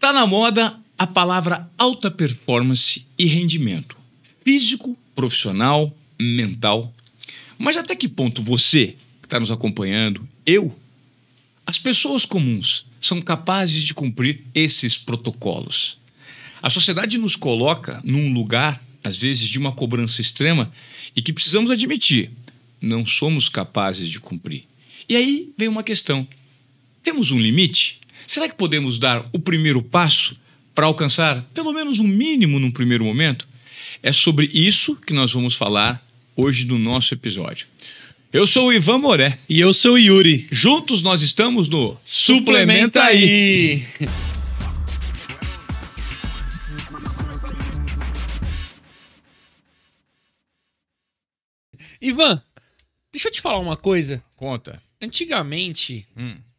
Tá na moda a palavra alta performance e rendimento físico, profissional, mental. Mas até que ponto você, que está nos acompanhando, as pessoas comuns, são capazes de cumprir esses protocolos? A sociedade nos coloca num lugar, às vezes, de uma cobrança extrema e que precisamos admitir, não somos capazes de cumprir. E aí vem uma questão. Temos um limite? Será que podemos dar o primeiro passo para alcançar pelo menos um mínimo num primeiro momento? É sobre isso que nós vamos falar hoje no nosso episódio. Eu sou o Ivan Moré. E eu sou o Yuri. Juntos nós estamos no Suplementa aí! Ivan, deixa eu te falar uma coisa. Conta. Antigamente,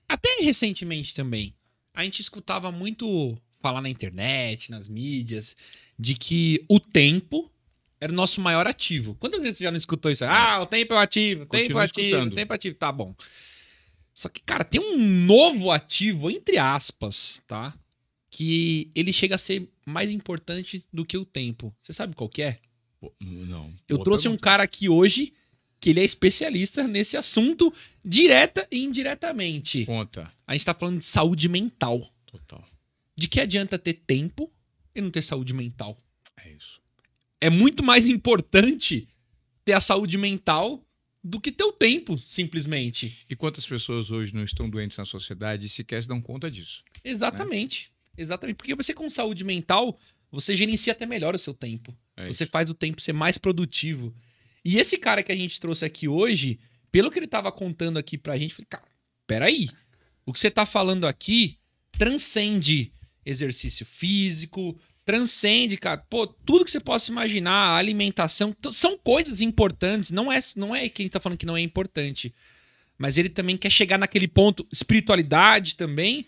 até recentemente também, a gente escutava muito falar na internet, nas mídias, de que o tempo era o nosso maior ativo. Quantas vezes você já não escutou isso? Ah, o tempo é o ativo, o tempo é o ativo, o tempo é ativo. Tá bom. Só que, cara, tem um novo ativo, entre aspas, tá? Que ele chega a ser mais importante do que o tempo. Você sabe qual que é? Não. Eu trouxe um cara aqui hoje que ele é especialista nesse assunto, direta e indiretamente. Conta. A gente tá falando de saúde mental. Total. De que adianta ter tempo e não ter saúde mental? É isso. É muito mais importante ter a saúde mental do que ter o tempo, simplesmente. E quantas pessoas hoje não estão doentes na sociedade e sequer se dão conta disso? Exatamente. Exatamente. Porque você com saúde mental, você gerencia até melhor o seu tempo. Você faz o tempo ser mais produtivo. E esse cara que a gente trouxe aqui hoje, pelo que ele tava contando aqui pra gente, eu falei, cara, peraí. O que você tá falando aqui transcende exercício físico, transcende, cara, pô, tudo que você possa imaginar, a alimentação, são coisas importantes, não é que a gente tá falando que não é importante, mas ele também quer chegar naquele ponto, espiritualidade também,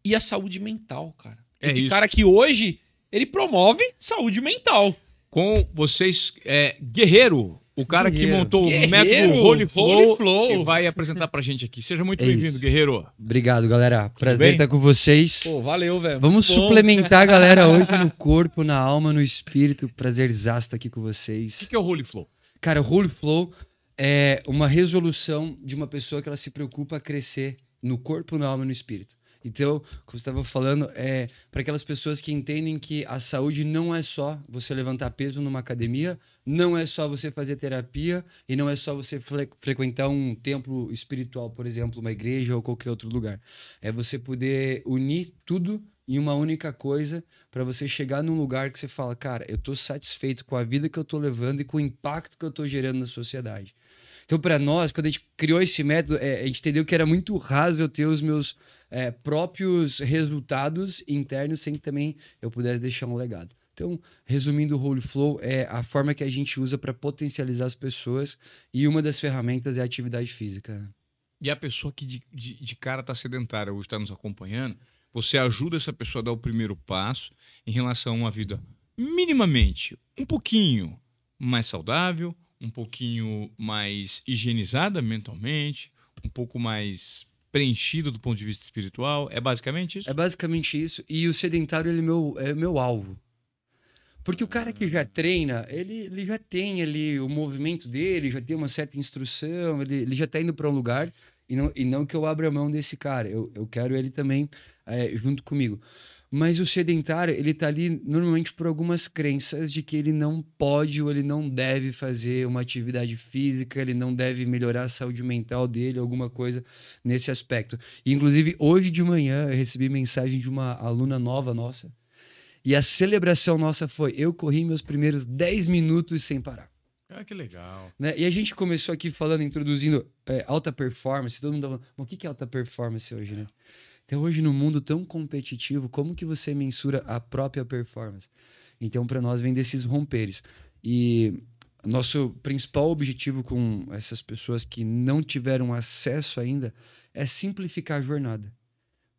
e a saúde mental, cara. Esse cara aqui hoje, ele promove saúde mental. Com vocês, Guerreiro, o cara que montou o método Holy Flow, Flow, e vai apresentar pra gente aqui. Seja muito bem-vindo, Guerreiro. Obrigado, galera. Prazer estar com vocês. Pô, valeu, velho. Vamos suplementar a galera hoje no corpo, na alma, no espírito. Prazerzaço estar aqui com vocês. O que é o Holy Flow? Cara, o Holy Flow é uma resolução de uma pessoa que ela se preocupa a crescer no corpo, na alma e no espírito. Então, como você estava falando, para aquelas pessoas que entendem que a saúde não é só você levantar peso numa academia, não é só você fazer terapia e não é só você frequentar um templo espiritual, por exemplo, uma igreja ou qualquer outro lugar. É você poder unir tudo em uma única coisa para você chegar num lugar que você fala, cara, eu tô satisfeito com a vida que eu tô levando e com o impacto que eu tô gerando na sociedade. Então, para nós, quando a gente criou esse método, a gente entendeu que era muito raso eu ter os meus próprios resultados internos sem que também eu pudesse deixar um legado. Então, resumindo, o Holy Flow é a forma que a gente usa para potencializar as pessoas e uma das ferramentas é a atividade física. E a pessoa que de cara está sedentária hoje está nos acompanhando, você ajuda essa pessoa a dar o primeiro passo em relação a uma vida minimamente um pouquinho mais saudável, um pouquinho mais higienizada mentalmente, um pouco mais preenchida do ponto de vista espiritual. É basicamente isso? É basicamente isso. E o sedentário ele é meu alvo. Porque o cara que já treina, ele já tem ali o movimento dele, já tem uma certa instrução, ele já está indo para um lugar e não que eu abra mão desse cara. Eu quero ele também junto comigo. Mas o sedentário, ele tá ali normalmente por algumas crenças de que ele não pode ou ele não deve fazer uma atividade física, ele não deve melhorar a saúde mental dele, alguma coisa nesse aspecto. E, inclusive, hoje de manhã eu recebi mensagem de uma aluna nova nossa e a celebração nossa foi, eu corri meus primeiros 10 minutos sem parar. Ah, que legal. Né? E a gente começou aqui falando, introduzindo alta performance, todo mundo falando, o que é alta performance hoje, né? Então, hoje, no mundo tão competitivo, como que você mensura a própria performance? Então, para nós, vem desses romperes. E nosso principal objetivo com essas pessoas que não tiveram acesso ainda é simplificar a jornada.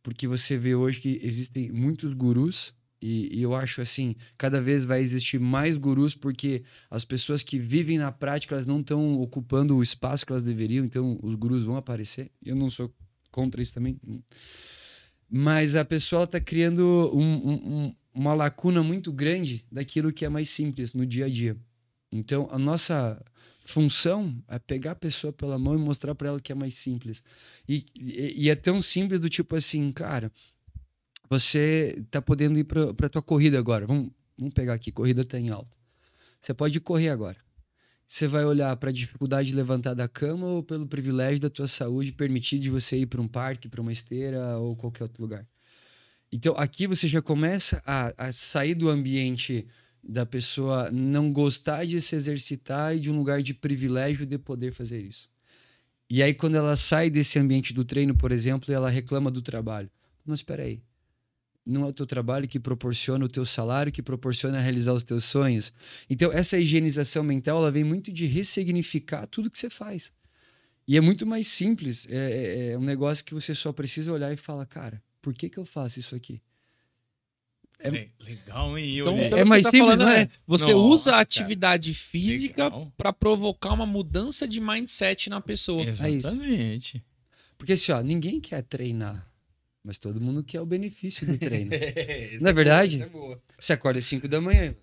Porque você vê hoje que existem muitos gurus e eu acho assim, cada vez vai existir mais gurus porque as pessoas que vivem na prática, elas não estão ocupando o espaço que elas deveriam, então os gurus vão aparecer. Eu não sou contra isso também. Mas a pessoa está criando uma lacuna muito grande daquilo que é mais simples no dia a dia. Então, a nossa função é pegar a pessoa pela mão e mostrar para ela que é mais simples. E é tão simples do tipo assim, cara, você tá podendo ir para tua corrida agora. Vamos pegar aqui, corrida tá em alta. Você pode correr agora. Você vai olhar para a dificuldade de levantar da cama ou pelo privilégio da tua saúde permitir de você ir para um parque, para uma esteira ou qualquer outro lugar. Então, aqui você já começa a sair do ambiente da pessoa não gostar de se exercitar e de um lugar de privilégio de poder fazer isso. E aí, quando ela sai desse ambiente do treino, por exemplo, ela reclama do trabalho. Não, espera aí. Não é o teu trabalho que proporciona o teu salário, que proporciona realizar os teus sonhos. Então, essa higienização mental, ela vem muito de ressignificar tudo que você faz. E é muito mais simples. É um negócio que você só precisa olhar e falar, cara, por que eu faço isso aqui? Legal, hein? Então, é mais simples, falando, não é? Você Nossa, usa a atividade física legal. para provocar uma mudança de mindset na pessoa. Exatamente. Porque assim, ó, ninguém quer treinar, mas todo mundo quer o benefício do treino. Não é verdade? Você acorda às 5 da manhã.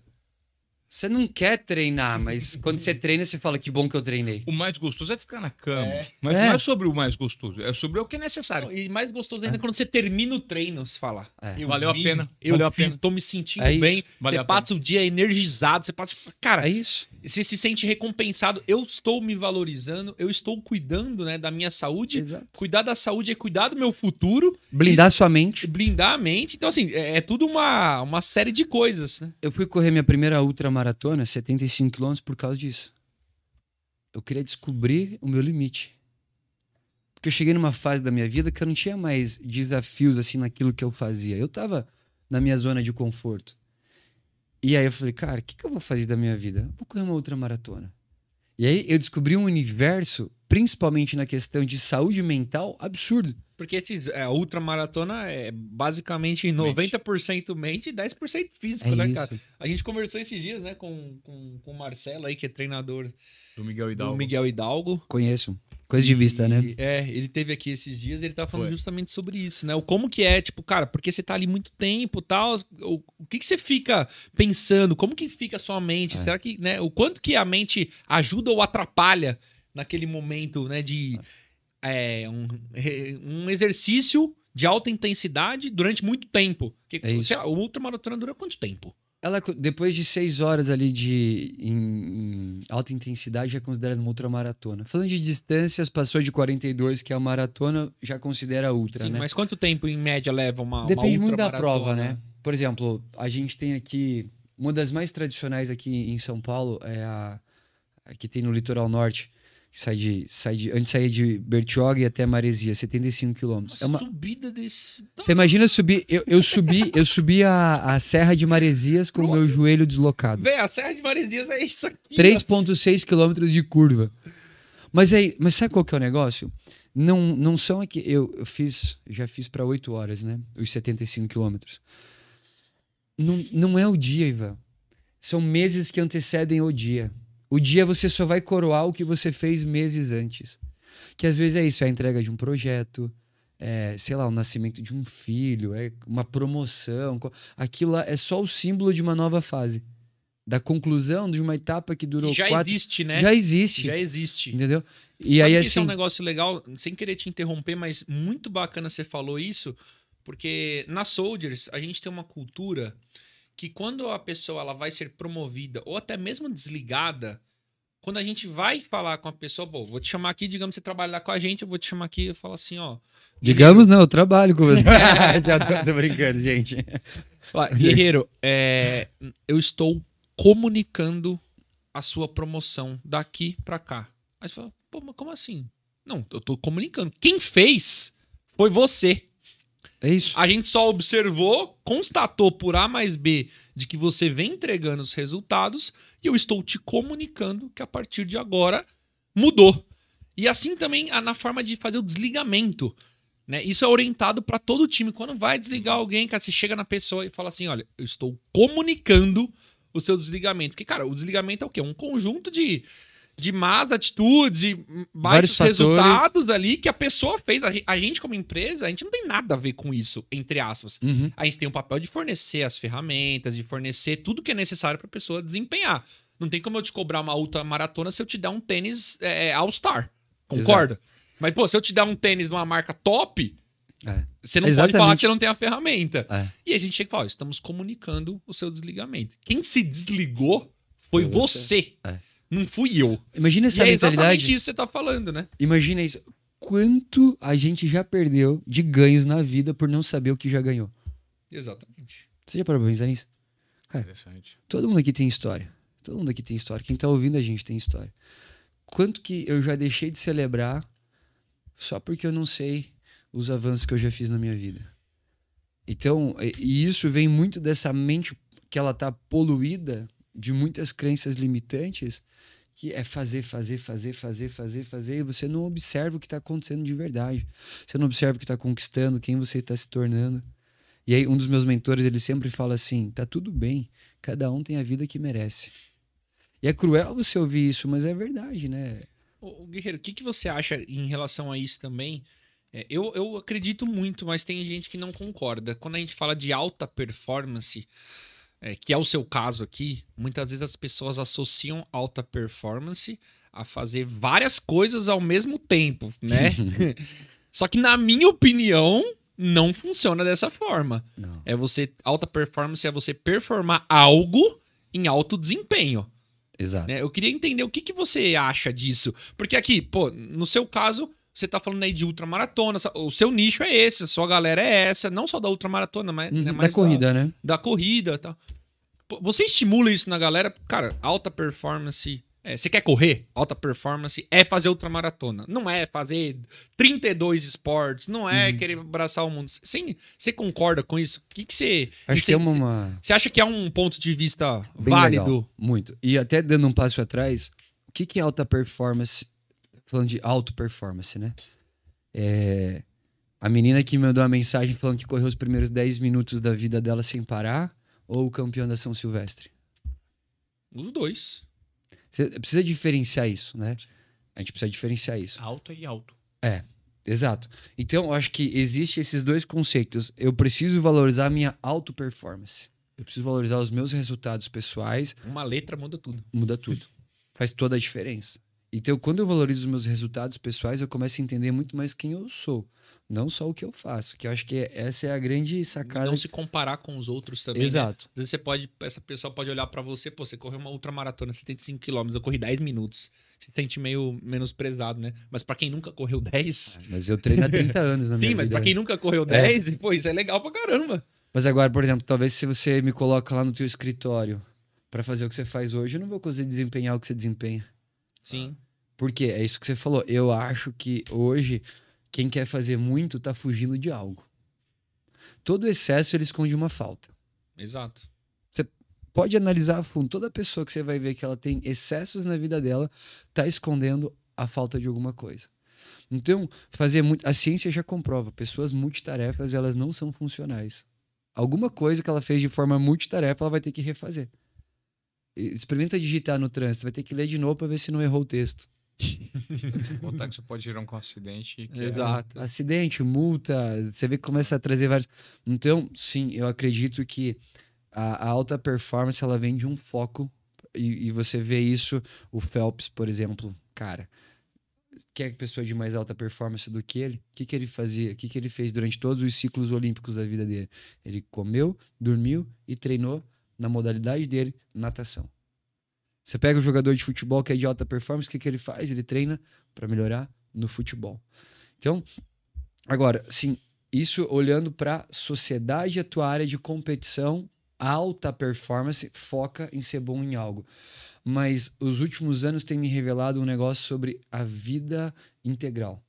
Você não quer treinar, mas quando você treina, você fala que bom que eu treinei. O mais gostoso é ficar na cama. Mas não é sobre o mais gostoso, é sobre o que é necessário. Não, e mais gostoso ainda quando você termina o treino, você fala. Valeu a pena. Eu Valeu a fiz, pena. tô me sentindo É isso. bem. Valeu Você a passa o dia energizado, você passa. Cara, É isso. você se sente recompensado. Eu estou me valorizando, eu estou cuidando, né, da minha saúde. Exato. Cuidar da saúde é cuidar do meu futuro. Blindar sua mente. Blindar a mente. Então, assim, é tudo uma série de coisas, né? Eu fui correr minha primeira ultramaratona, 75 quilômetros, por causa disso. Eu queria descobrir o meu limite. Porque eu cheguei numa fase da minha vida que eu não tinha mais desafios assim naquilo que eu fazia. Eu tava na minha zona de conforto. E aí eu falei, cara, o que eu vou fazer da minha vida? Eu vou correr uma ultramaratona. E aí eu descobri um universo, principalmente na questão de saúde mental, absurdo. Porque a ultramaratona é basicamente 90% mente e 10% físico, né, isso. cara? A gente conversou esses dias, né, com o Marcelo aí, que é treinador Do Miguel Hidalgo. do Miguel Hidalgo. Conheço. Coisa de vista, né? Ele teve aqui esses dias e ele tava falando justamente sobre isso, né? O como que é, tipo, cara, porque você tá ali muito tempo e tal, o que você fica pensando? Como que fica a sua mente? Será que, né, o quanto que a mente ajuda ou atrapalha naquele momento, né, de um exercício de alta intensidade durante muito tempo? Porque, isso. O ultramaratona dura quanto tempo? Ela, depois de 6 horas ali em alta intensidade, é considerada uma ultramaratona. Falando de distâncias, passou de 42, que é a maratona, já considera ultra, Sim, né? mas quanto tempo, em média, leva uma Depende muito da ultramaratona? prova, né? Por exemplo, a gente tem aqui... Uma das mais tradicionais aqui em São Paulo é a que tem no litoral norte. Antes saía de Bertioga e até Maresia, 75 quilômetros. Nossa, subida desse... Você imagina subir... Eu subi a Serra de Maresias com o meu joelho deslocado. Véi, a Serra de Maresias é isso aqui. 3,6 quilômetros de curva. Mas sabe qual que é o negócio? Não são aqui... Eu já fiz para 8 horas, né? Os 75 quilômetros. Não é o dia, Ivan. São meses que antecedem o dia. O dia você só vai coroar o que você fez meses antes. Que às vezes é isso, é a entrega de um projeto, sei lá, o nascimento de um filho, é uma promoção. Aquilo lá é só o símbolo de uma nova fase. Da conclusão de uma etapa que durou já 4... existe, né? Já existe. Já existe. Entendeu? E Sabe aí, que assim... isso é um negócio legal, sem querer te interromper, mas muito bacana você falou isso, porque na Soldiers a gente tem uma cultura que quando a pessoa ela vai ser promovida ou até mesmo desligada, quando a gente vai falar com a pessoa, pô, vou te chamar aqui, digamos, você trabalhar com a gente, eu vou te chamar aqui e falo assim, ó... Digamos não, eu trabalho com você. Já tô brincando, gente. Guerreiro, eu estou comunicando a sua promoção daqui pra cá. Aí você fala, pô, mas como assim? Não, eu tô comunicando. Quem fez foi você. É isso. A gente só observou, constatou por A mais B de que você vem entregando os resultados e eu estou te comunicando que a partir de agora mudou. E assim também na forma de fazer o desligamento, né? Isso é orientado para todo o time. Quando vai desligar alguém, cara, você chega na pessoa e fala assim, olha, eu estou comunicando o seu desligamento. Porque, cara, o desligamento é o quê? Um conjunto de de más atitudes e Vários baixos fatores. resultados ali que a pessoa fez. A gente, como empresa, a gente não tem nada a ver com isso, entre aspas. Uhum. A gente tem o papel de fornecer as ferramentas, de fornecer tudo que é necessário para a pessoa desempenhar. Não tem como eu te cobrar uma ultramaratona se eu te der um tênis All-Star. Concorda? Exato. Mas, pô, se eu te der um tênis de uma marca top, você não Exatamente. pode falar que você não tem a ferramenta. É. E a gente chega e fala, ó, estamos comunicando o seu desligamento. Quem se desligou foi Foi você. É. Não fui eu. Imagina essa E é exatamente mentalidade. isso que você tá falando, né? Imagina isso. Quanto a gente já perdeu de ganhos na vida por não saber o que já ganhou. Exatamente. Você já parou pra pensar nisso? Interessante. Todo mundo aqui tem história. Todo mundo aqui tem história. Quem tá ouvindo a gente tem história. Quanto que eu já deixei de celebrar só porque eu não sei os avanços que eu já fiz na minha vida. Então, e isso vem muito dessa mente que ela tá poluída de muitas crenças limitantes, que é fazer, e você não observa o que tá acontecendo de verdade. Você não observa o que tá conquistando, quem você tá se tornando. E aí, um dos meus mentores, ele sempre fala assim, tá tudo bem, cada um tem a vida que merece. E é cruel você ouvir isso, mas é verdade, né? Ô, Guerreiro, o que você acha em relação a isso também? Eu acredito muito, mas tem gente que não concorda. Quando a gente fala de alta performance, que é o seu caso aqui, muitas vezes as pessoas associam alta performance a fazer várias coisas ao mesmo tempo, né? Só que, na minha opinião, não funciona dessa forma. Não. Alta performance é você performar algo em alto desempenho. Exato. Né? Eu queria entender o que você acha disso. Porque aqui, pô, no seu caso, você tá falando aí de ultramaratona, o seu nicho é esse, a sua galera é essa, não só da ultramaratona, mas, né, Da mais corrida, né? da corrida e tal. Pô, você estimula isso na galera? Cara, alta performance... você quer correr? Alta performance é fazer ultramaratona. Não é fazer 32 esportes, não é querer abraçar o mundo. Você concorda com isso? O que você... Acho que é uma... Você acha que é um ponto de vista Bem válido? legal, muito. E até dando um passo atrás, o que é alta performance? Falando de auto performance, né? A menina que me mandou uma mensagem falando que correu os primeiros 10 minutos da vida dela sem parar, ou o campeão da São Silvestre? Os dois. Você precisa diferenciar isso, né? A gente precisa diferenciar isso. Alto e alto. Exato. Então, eu acho que existe esses dois conceitos. Eu preciso valorizar a minha auto performance. Eu preciso valorizar os meus resultados pessoais. Uma letra muda tudo. Muda tudo. Faz toda a diferença. Então, quando eu valorizo os meus resultados pessoais, eu começo a entender muito mais quem eu sou. Não só o que eu faço. Que eu acho que essa é a grande sacada. Não se comparar com os outros também. Exato. Né? Às vezes essa pessoa pode olhar pra você, pô, você correu uma ultramaratona, 75 km, eu corri 10 minutos. Você se sente meio menosprezado, né? Mas pra quem nunca correu 10... Mas eu treino há 30 anos na minha Sim, vida. mas pra quem nunca correu 10, pô, isso é legal pra caramba. Mas agora, por exemplo, talvez se você me coloca lá no teu escritório pra fazer o que você faz hoje, eu não vou conseguir desempenhar o que você desempenha. Sim. Por quê? É isso que você falou. Eu acho que hoje, quem quer fazer muito tá fugindo de algo. Todo excesso, ele esconde uma falta. Exato. Pode analisar a fundo. Toda pessoa que você vai ver que ela tem excessos na vida dela tá escondendo a falta de alguma coisa. Então, fazer muito... A ciência já comprova. Pessoas multitarefas, elas não são funcionais. Alguma coisa que ela fez de forma multitarefa, ela vai ter que refazer. Experimenta digitar no trânsito. Vai ter que ler de novo para ver se não errou o texto. Contar que você pode gerar um acidente. Exato. Acidente, multa, você vê que começa a trazer vários... Então, sim, eu acredito que a alta performance, ela vem de um foco, e você vê isso, o Phelps, por exemplo, cara, quer pessoa de mais alta performance do que ele? O que ele fazia? O que ele fez durante todos os ciclos olímpicos da vida dele? Ele comeu, dormiu e treinou na modalidade dele, natação. Você pega o jogador de futebol que é de alta performance, o que ele faz? Ele treina para melhorar no futebol. Então, agora, sim, isso olhando para sociedade, a tua área de competição, alta performance, foca em ser bom em algo. Mas os últimos anos têm me revelado um negócio sobre a vida integral,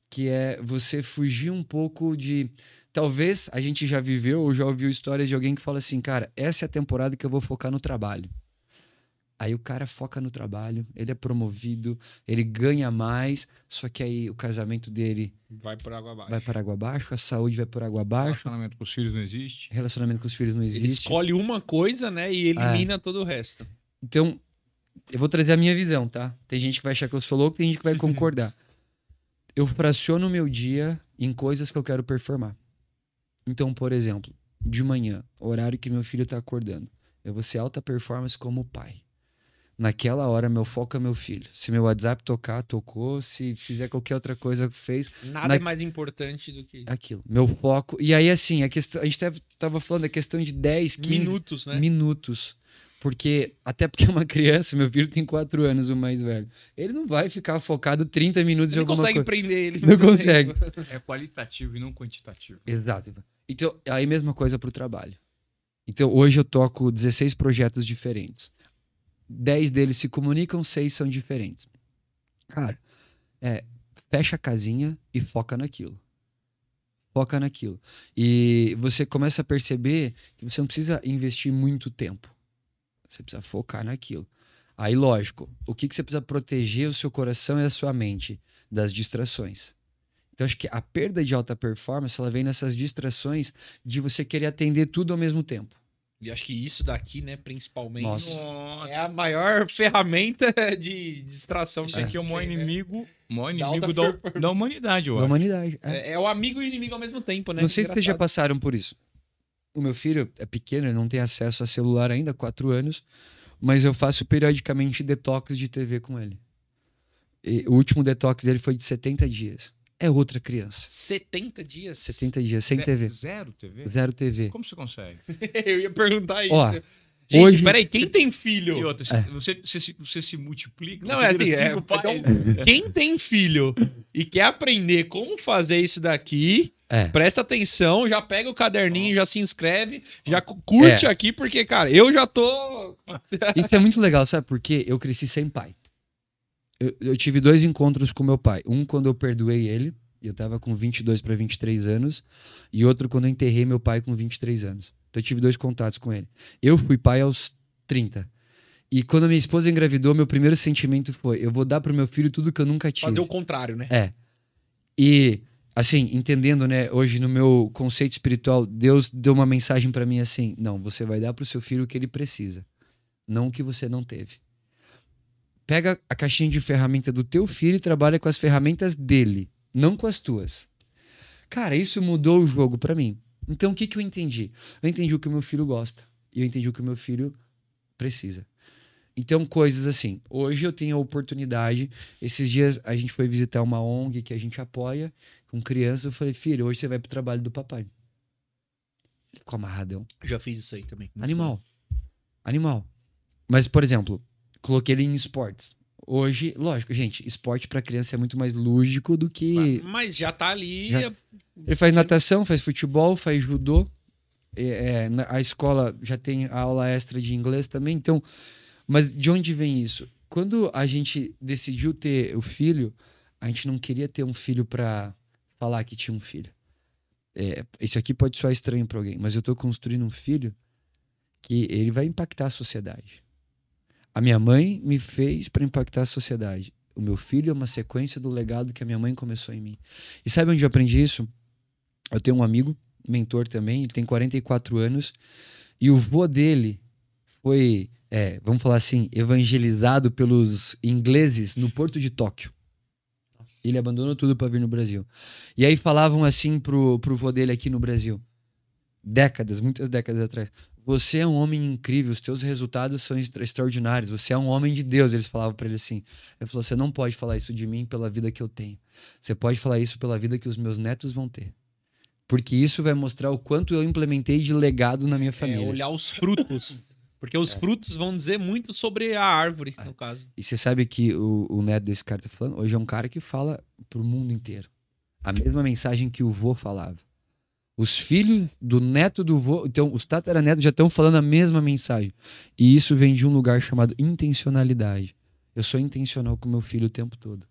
que é você fugir um pouco de... Talvez a gente já viveu ou já ouviu histórias de alguém que fala assim, cara, essa é a temporada que eu vou focar no trabalho. Aí o cara foca no trabalho, ele é promovido, ele ganha mais, só que aí o casamento dele Vai por água abaixo. vai para água abaixo, a saúde vai por água abaixo, Relacionamento com os filhos não existe. relacionamento com os filhos não Ele existe. escolhe uma coisa, né, e elimina todo o resto. Então, eu vou trazer a minha visão, tá? Tem gente que vai achar que eu sou louco, tem gente que vai concordar. Eu fraciono o meu dia em coisas que eu quero performar. Então, por exemplo, de manhã, horário que meu filho tá acordando, eu vou ser alta performance como pai. Naquela hora, meu foco é meu filho. Se meu WhatsApp tocar, tocou. Se fizer qualquer outra coisa, fez. Nada é mais importante do que aquilo. Meu foco. E aí, assim, a gente tava falando da questão de 10, 15 minutos, né? Minutos. Até porque é uma criança, meu filho tem 4 anos, o mais velho. Ele não vai ficar focado 30 minutos em alguma coisa. Não consegue prender ele. Não consegue. É qualitativo e não quantitativo. Exato. Então, aí mesma coisa pro trabalho. Então, hoje eu toco 16 projetos diferentes. 10 deles se comunicam, 6 são diferentes. Cara, fecha a casinha e foca naquilo. Foca naquilo. E você começa a perceber que você não precisa investir muito tempo. Você precisa focar naquilo. Aí, lógico, o que você precisa proteger o seu coração e a sua mente das distrações. Então, acho que a perda de alta performance, ela vem nessas distrações de você querer atender tudo ao mesmo tempo. E acho que isso daqui, né, principalmente, Nossa. é a maior ferramenta de distração. Isso aqui é o maior inimigo, alta da humanidade, eu Da acho. humanidade. É o amigo e o inimigo ao mesmo tempo, né? Não sei se vocês já Engraçado. passaram por isso. O meu filho é pequeno, ele não tem acesso a celular ainda, 4 anos, mas eu faço periodicamente detox de TV com ele. E o último detox dele foi de 70 dias. É outra criança. 70 dias? 70 dias, sem TV. Zero TV? Zero TV. Como você consegue? Eu ia perguntar isso. Ó, Gente, hoje- peraí, quem tem filho? E outra, você se multiplica. Não, você é vira assim, cinco pais. então, quem tem filho e quer aprender como fazer isso daqui, presta atenção, já pega o caderninho, já se inscreve, já curte aqui, porque, cara, eu já tô... Isso é muito legal, sabe? Porque eu cresci sem pai. Eu tive 2 encontros com meu pai. Um quando eu perdoei ele, eu tava com 22 para 23 anos, e outro quando eu enterrei meu pai com 23 anos. Então eu tive 2 contatos com ele. Eu fui pai aos 30. E quando a minha esposa engravidou, meu primeiro sentimento foi: eu vou dar pro meu filho tudo que eu nunca tive. Fazer o contrário, né? E, assim, entendendo, né, hoje no meu conceito espiritual, Deus deu uma mensagem pra mim assim: não, você vai dar pro seu filho o que ele precisa, não o que você não teve. Pega a caixinha de ferramenta do teu filho e trabalha com as ferramentas dele, não com as tuas. Cara, isso mudou o jogo pra mim. Então, o que eu entendi? Eu entendi o que o meu filho gosta. E eu entendi o que o meu filho precisa. Então, coisas assim. Hoje eu tenho a oportunidade. Esses dias a gente foi visitar uma ONG que a gente apoia com crianças. Eu falei: filho, hoje você vai pro trabalho do papai. Ele ficou amarradão. Já fiz isso aí também. Animal. Mas, por exemplo, coloquei ele em esportes. Hoje, lógico, gente, esporte pra criança é muito mais lúdico do que... Mas já tá ali... Ele faz natação, faz futebol, faz judô. A escola já tem a aula extra de inglês também. Então, mas de onde vem isso? Quando a gente decidiu ter o filho, a gente não queria ter um filho pra falar que tinha um filho. Isso aqui pode soar estranho pra alguém, mas eu tô construindo um filho que ele vai impactar a sociedade. A minha mãe me fez para impactar a sociedade. O meu filho é uma sequência do legado que a minha mãe começou em mim. E sabe onde eu aprendi isso? Eu tenho um amigo, mentor também, ele tem 44 anos, e o vô dele foi, vamos falar assim, evangelizado pelos ingleses no Porto de Tóquio. Ele abandonou tudo para vir no Brasil. E aí falavam assim pro vô dele aqui no Brasil, muitas décadas atrás: você é um homem incrível, os teus resultados são extraordinários, você é um homem de Deus. Eles falavam pra ele assim. Ele falou: você não pode falar isso de mim pela vida que eu tenho. Você pode falar isso pela vida que os meus netos vão ter. Porque isso vai mostrar o quanto eu implementei de legado na minha família. Olhar os frutos. Porque os frutos vão dizer muito sobre a árvore, no caso. E você sabe que o neto desse cara tá falando? Hoje é um cara que fala pro mundo inteiro a mesma mensagem que o vô falava. Os filhos do neto do vô, então os tataranetos já estão falando a mesma mensagem. E isso vem de um lugar chamado intencionalidade. Eu sou intencional com meu filho o tempo todo.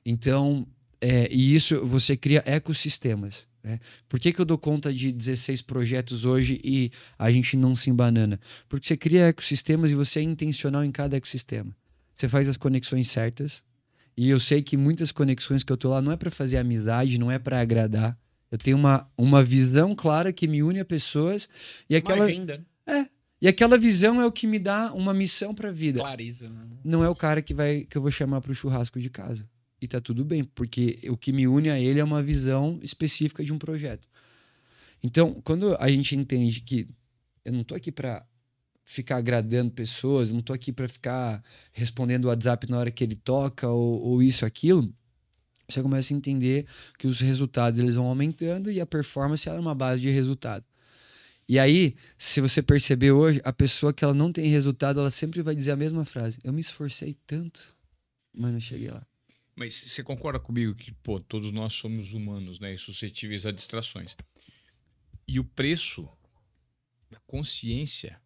Então, e isso você cria ecossistemas. Né? Por que eu dou conta de 16 projetos hoje e a gente não se embanana? Porque você cria ecossistemas e você é intencional em cada ecossistema. Você faz as conexões certas. E eu sei que muitas conexões que eu tô lá não é para fazer amizade, não é para agradar. Eu tenho uma visão clara que me une a pessoas e aquela... Uma agenda. E aquela visão é o que me dá uma missão pra vida. Clareza, né? Não é o cara que eu vou chamar pro churrasco de casa. E tá tudo bem, porque o que me une a ele é uma visão específica de um projeto. Então, quando a gente entende que eu não tô aqui pra ficar agradando pessoas, não tô aqui pra ficar respondendo o WhatsApp na hora que ele toca ou isso, aquilo, você começa a entender que os resultados eles vão aumentando e a performance ela é uma base de resultado. E aí, se você perceber hoje, a pessoa que ela não tem resultado, ela sempre vai dizer a mesma frase. Eu me esforcei tanto, mas não cheguei lá. Mas você concorda comigo que, pô, todos nós somos humanos, né? E suscetíveis a distrações. E o preço da consciência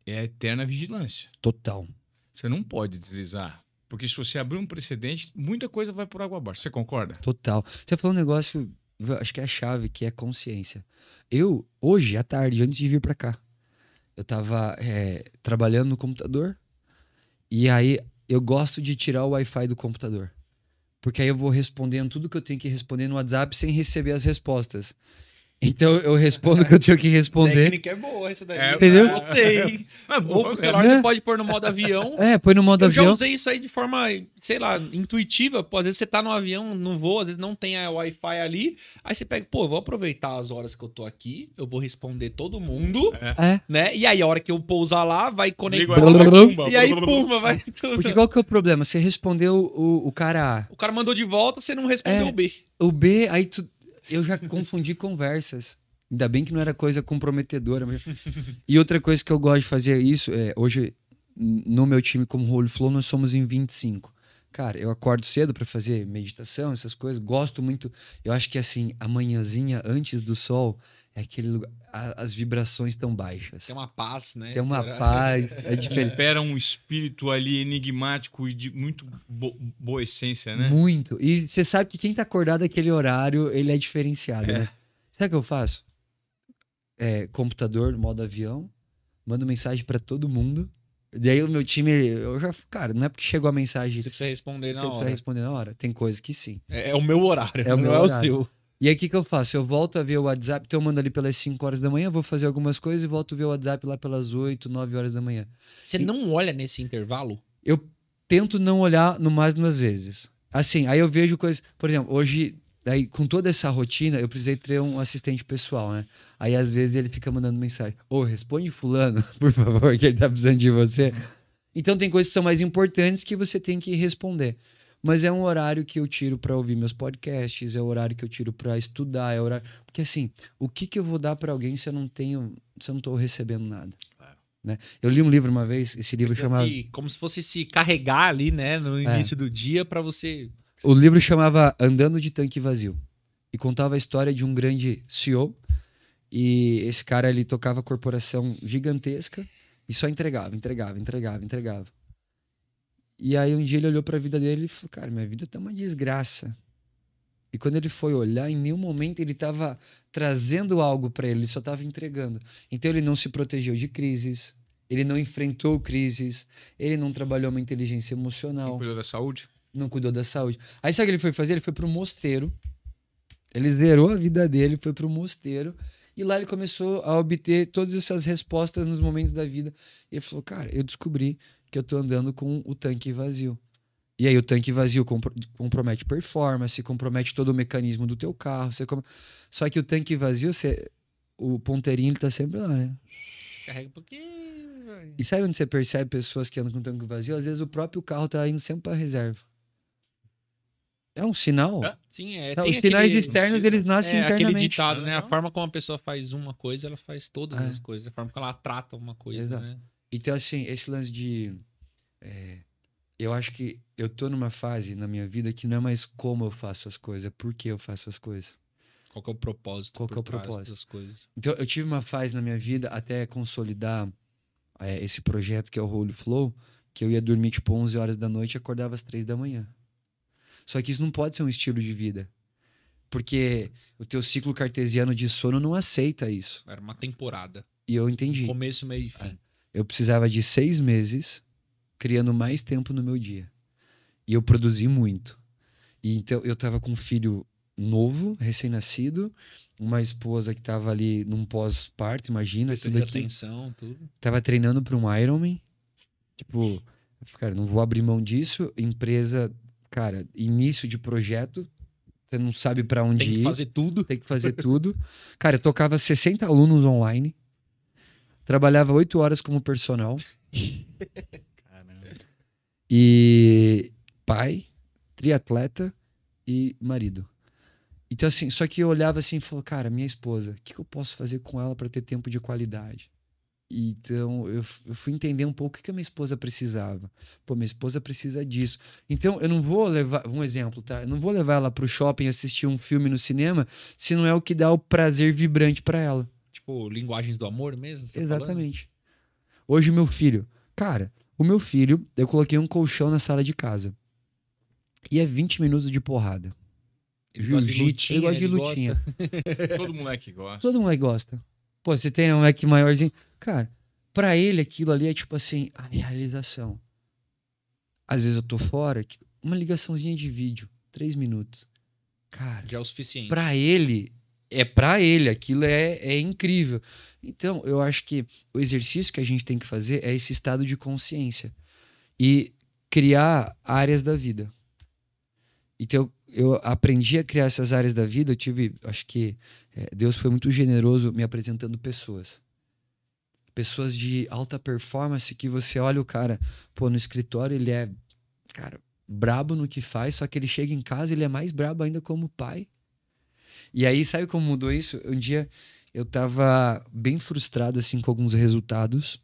é a eterna vigilância. Total. Você não pode deslizar. Porque se você abrir um precedente, muita coisa vai por água abaixo. Você concorda? Total. Você falou um negócio, acho que é a chave, que é consciência. Eu, hoje, à tarde, antes de vir pra cá, eu tava trabalhando no computador e aí eu gosto de tirar o Wi-Fi do computador. Porque aí eu vou respondendo tudo que eu tenho que responder no WhatsApp sem receber as respostas. Então eu respondo o que eu tenho que responder. Técnica é boa essa daí. Entendeu? Gostei. Ou o celular você pode pôr no modo avião. Põe no modo Eu avião. já usei isso aí de forma, sei lá, intuitiva. Pô, às vezes você tá no avião, no voo, às vezes não tem a Wi-Fi ali. Aí você pega, pô, eu vou aproveitar as horas que eu tô aqui, eu vou responder todo mundo, né? E aí a hora que eu pousar lá, vai conectar. E aí, pumba, vai tudo. Porque qual que é o problema? Você respondeu o cara A. O cara mandou de volta, você não respondeu o B. O B, aí eu já confundi conversas. Ainda bem que não era coisa comprometedora. E outra coisa que eu gosto de fazer isso, hoje, no meu time como Holy Flow, nós somos em 25. Cara, eu acordo cedo pra fazer meditação, essas coisas. Gosto muito. Eu acho que assim, a manhãzinha antes do sol é aquele lugar. As vibrações estão baixas. Tem uma paz, né? Tem uma paz. É diferente. Impera um espírito ali enigmático e de muito boa essência, né? Muito. E você sabe que quem tá acordado naquele horário, ele é diferenciado, né? Sabe o que eu faço? Computador, modo avião, mando mensagem pra todo mundo. Daí o meu time, eu já, cara, não é porque chegou a mensagem. Você precisa responder na Você hora. precisa responder na hora. Tem coisa que sim. É o meu horário, É o não meu é o horário. seu. E aí o que eu faço? Eu volto a ver o WhatsApp, então eu mando ali pelas 5 horas da manhã, vou fazer algumas coisas e volto a ver o WhatsApp lá pelas 8, 9 horas da manhã. Você não olha nesse intervalo? Eu tento não olhar no mais umas vezes. Assim, aí eu vejo coisas. Por exemplo, hoje, aí, com toda essa rotina, eu precisei ter um assistente pessoal, né? Aí às vezes ele fica mandando mensagem: responde fulano, por favor, que ele tá precisando de você. Então tem coisas que são mais importantes que você tem que responder. Mas é um horário que eu tiro pra ouvir meus podcasts, é o horário que eu tiro pra estudar, é o horário. Porque assim, o que eu vou dar pra alguém se eu não tô recebendo nada? Né? Eu li um livro uma vez, esse livro chamava... Como se fosse se carregar ali, né, no início do dia pra você... O livro chamava Andando de Tanque Vazio. E contava a história de um grande CEO. E esse cara, ele tocava corporação gigantesca e só entregava. E aí um dia ele olhou pra vida dele e falou: cara, minha vida tá uma desgraça. E quando ele foi olhar, em nenhum momento ele tava trazendo algo pra ele só tava entregando. Então ele não se protegeu de crises, ele não enfrentou crises, ele não trabalhou uma inteligência emocional. Não cuidou da saúde? Não cuidou da saúde. Aí sabe o que ele foi fazer? Ele foi pro mosteiro. Ele zerou a vida dele, foi pro mosteiro. E lá ele começou a obter todas essas respostas nos momentos da vida. E ele falou: cara, eu descobri que eu tô andando com o tanque vazio. E aí o tanque vazio compromete performance, compromete todo o mecanismo do teu carro. Só que o tanque vazio, o ponteirinho ele tá sempre lá, né? Você carrega um pouquinho. E sabe onde você percebe pessoas que andam com o tanque vazio? Às vezes o próprio carro tá indo sempre pra reserva. É um sinal? Sim, Não, os sinais externos, eles nascem internamente. Aquele ditado, né? A forma como a pessoa faz uma coisa, ela faz todas as coisas. A forma como ela trata uma coisa, Exato. né? Então, assim, esse lance de... eu acho que eu tô numa fase na minha vida que não é mais como eu faço as coisas, é por que eu faço as coisas. Qual que é o propósito? Qual que é o por trás propósito? das coisas? Então, eu tive uma fase na minha vida até consolidar esse projeto que é o Holy Flow, que eu ia dormir tipo 11 horas da noite e acordava às 3 da manhã. Só que isso não pode ser um estilo de vida. Porque o teu ciclo cartesiano de sono não aceita isso. Era uma temporada. E eu entendi. Começo, meio e fim. Eu precisava de 6 meses criando mais tempo no meu dia. E eu produzi muito. E então eu tava com um filho novo, recém-nascido, uma esposa que tava ali num pós-parto, imagina, Precisa tudo de aqui. atenção, tudo. Tava treinando para um Ironman. Tipo, cara, não vou abrir mão disso. Empresa, cara, início de projeto. Você não sabe para onde Tem que ir. fazer tudo. Tem que fazer tudo. Cara, eu tocava 60 alunos online. Trabalhava 8 horas como personal. Caramba. E pai, triatleta e marido. Então, assim, só que eu olhava assim e falava, cara, minha esposa, o que eu posso fazer com ela para ter tempo de qualidade? Então, eu fui entender um pouco o que a minha esposa precisava. Pô, minha esposa precisa disso. Então, eu não vou levar... Um exemplo, tá? Eu não vou levar ela pro shopping assistir um filme no cinema se não é o que dá o prazer vibrante para ela. Tipo, linguagens do amor mesmo? Você tá Exatamente. Hoje, o meu filho... Cara, o meu filho, eu coloquei um colchão na sala de casa. E é 20 minutos de porrada. Ele gosta de Jiu-jitsu, ele gosta de ele lutinha. Todo moleque gosta. Todo moleque gosta. Pô, você tem um moleque maiorzinho. Cara, pra ele aquilo ali é tipo assim, a realização. Às vezes eu tô fora, uma ligaçãozinha de vídeo, 3 minutos. Cara, Já é o suficiente. pra ele, aquilo é incrível. Então, eu acho que o exercício que a gente tem que fazer é esse estado de consciência. E criar áreas da vida. Então, eu aprendi a criar essas áreas da vida. Acho que Deus foi muito generoso me apresentando pessoas. Pessoas de alta performance que você olha o cara, pô, no escritório ele é, cara, brabo no que faz, só que ele chega em casa e ele é mais brabo ainda como pai. E aí, sabe como mudou isso? Um dia eu tava bem frustrado, assim, com alguns resultados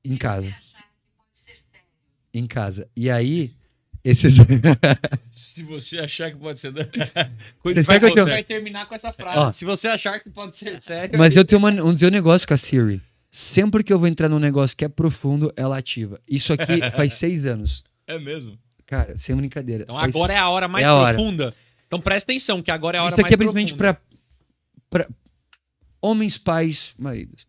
em casa. Em casa. E aí... Se você achar que pode ser... Você sabe que eu tenho... vai terminar com essa frase. Ó. Se você achar que pode ser sério... Mas eu tenho um negócio com a Siri. Sempre que eu vou entrar num negócio que é profundo, ela ativa. Isso aqui faz 6 anos. É mesmo? Cara, sem brincadeira. Então agora é a hora mais É a hora. profunda. Então presta atenção, que agora é a hora Isso aqui mais é principalmente profunda. pra homens, pais, maridos.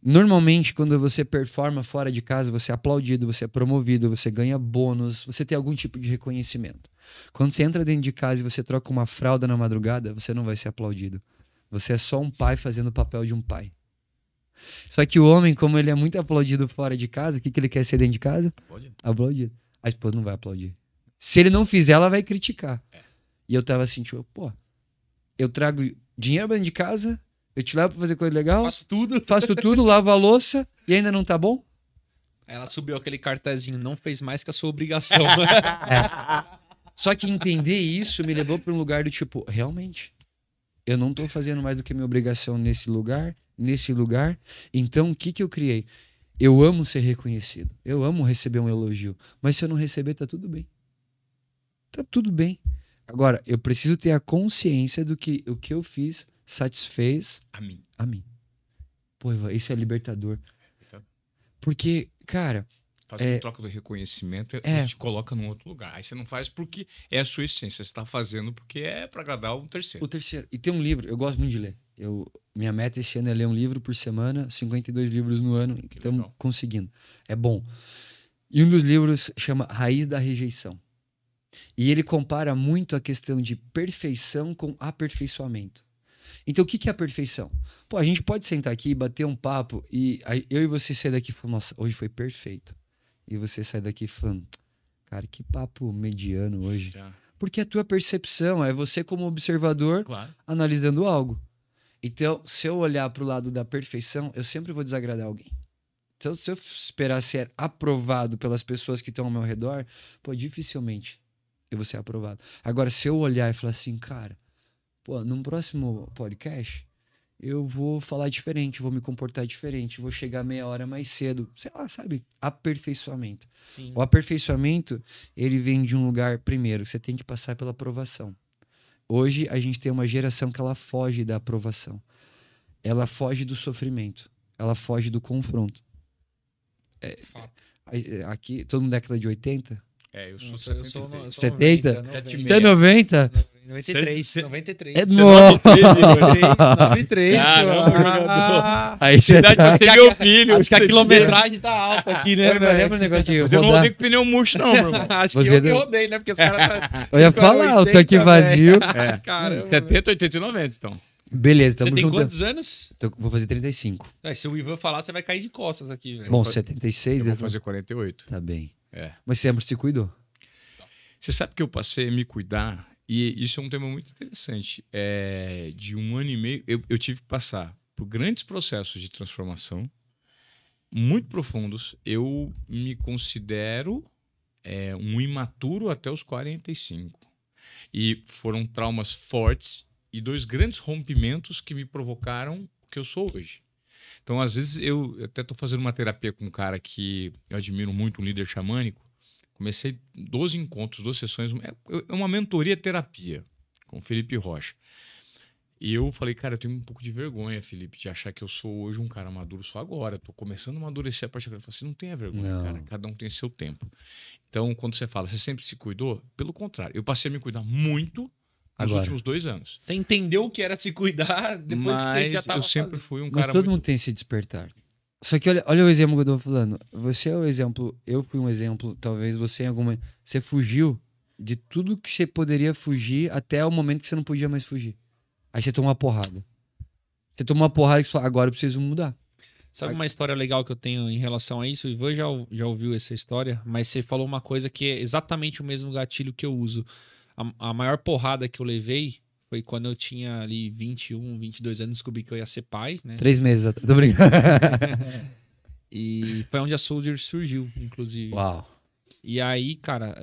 Normalmente, quando você performa fora de casa, você é aplaudido, você é promovido, você ganha bônus, você tem algum tipo de reconhecimento. Quando você entra dentro de casa e você troca uma fralda na madrugada, você não vai ser aplaudido. Você é só um pai fazendo o papel de um pai. Só que o homem, como ele é muito aplaudido fora de casa, o que ele quer ser dentro de casa? Aplaudido. A esposa não vai aplaudir. Se ele não fizer, ela vai criticar. E eu tava assim, tipo, pô, eu trago dinheiro pra dentro de casa, eu te levo pra fazer coisa legal, faço tudo, lavo a louça e ainda não tá bom? Ela subiu aquele cartazinho, não fez mais que a sua obrigação. Só que entender isso me levou pra um lugar do tipo, realmente, eu não tô fazendo mais do que minha obrigação nesse lugar, então o que eu criei? Eu amo ser reconhecido, eu amo receber um elogio, mas se eu não receber, tá tudo bem. Tá tudo bem. Agora, eu preciso ter a consciência do que o que eu fiz satisfez a mim. Pô, isso é libertador. Porque, cara... Fazer uma troca do reconhecimento te coloca num outro lugar. Aí você não faz porque é a sua essência. Você tá fazendo porque é pra agradar o terceiro. O terceiro. E tem um livro, eu gosto muito de ler. Minha meta esse ano é ler um livro por semana, 52 livros no ano. Estamos conseguindo. É bom. E um dos livros chama Raiz da Rejeição. E ele compara muito a questão de perfeição com aperfeiçoamento. Então, o que é a perfeição? Pô, a gente pode sentar aqui, bater um papo e eu e você sair daqui falando, nossa, hoje foi perfeito. E você sai daqui falando, cara, que papo mediano hoje. Porque a tua percepção é você como observador analisando algo. Então, se eu olhar para o lado da perfeição, eu sempre vou desagradar alguém. Então, se eu esperar ser aprovado pelas pessoas que estão ao meu redor, pô, dificilmente eu vou ser aprovado. Agora, se eu olhar e falar assim, cara, pô, num próximo podcast, eu vou falar diferente, vou me comportar diferente, vou chegar meia hora mais cedo. Sei lá, sabe? Aperfeiçoamento. Sim. O aperfeiçoamento, ele vem de um lugar, primeiro, você tem que passar pela aprovação. Hoje, a gente tem uma geração que ela foge da aprovação. Ela foge do sofrimento. Ela foge do confronto. Aqui, todo mundo década de 80, Eu sou Eu sou 73. 70? 90, Você é 90? 93, 93. É Você nossa. 93. Caramba, jogador. Aí você Idade tá... pra ser meu filho. Acho que a quilometragem tá alta aqui, né, Lembra velho? o negócio de Você não rodar? rodei com pneu murcho, não, meu irmão. Acho Você que eu que deu- rodei, né? Porque os caras tá... Eu ia falar, o tanque vazio. É. Caramba. 70, 80 e 90, então. Beleza, Você tamo tem juntando. quantos anos? Vou fazer 35. Se o Ivan falar, você vai cair de costas aqui, velho. Bom, 76. Eu vou ele- fazer 48. Tá bem. É. Mas você sempre se cuidou? Você sabe que eu passei a me cuidar, e isso é um tema muito interessante. De 1 ano e meio, eu tive que passar por grandes processos de transformação, muito profundos. Eu me considero um imaturo até os 45. E foram traumas fortes e 2 grandes rompimentos que me provocaram o que eu sou hoje. Então, às vezes, eu até estou fazendo uma terapia com um cara que eu admiro muito, um líder xamânico. Comecei 12 encontros, 12 sessões. É uma mentoria-terapia com o Felipe Rocha. E eu falei, cara, eu tenho um pouco de vergonha, Felipe, de achar que eu sou hoje um cara maduro só agora. Estou começando a amadurecer a partir de agora. Eu falei, você não tenha vergonha, Não. cara. Cada um tem seu tempo. Então, quando você fala, você sempre se cuidou? Pelo contrário, eu passei a me cuidar muito nos Agora. últimos 2 anos. Você entendeu o que era se cuidar depois que você já Mas tava eu sempre fazendo. fui um Mas cara todo muito... mundo tem esse despertar. Só que olha o exemplo que eu tô falando. Você é o exemplo, eu fui um exemplo, talvez você em alguma... Você fugiu de tudo que você poderia fugir até o momento que você não podia mais fugir. Aí você tomou uma porrada. Você tomou uma porrada e você falou, agora eu preciso mudar. Sabe uma história legal que eu tenho em relação a isso? O Ivan já ouviu essa história, mas você falou uma coisa que é exatamente o mesmo gatilho que eu uso. A maior porrada que eu levei foi quando eu tinha ali 21, 22 anos, descobri que eu ia ser pai, né? 3 meses atrás. Tô brincando. E foi onde a Soldier surgiu, inclusive. Uau. E aí, cara,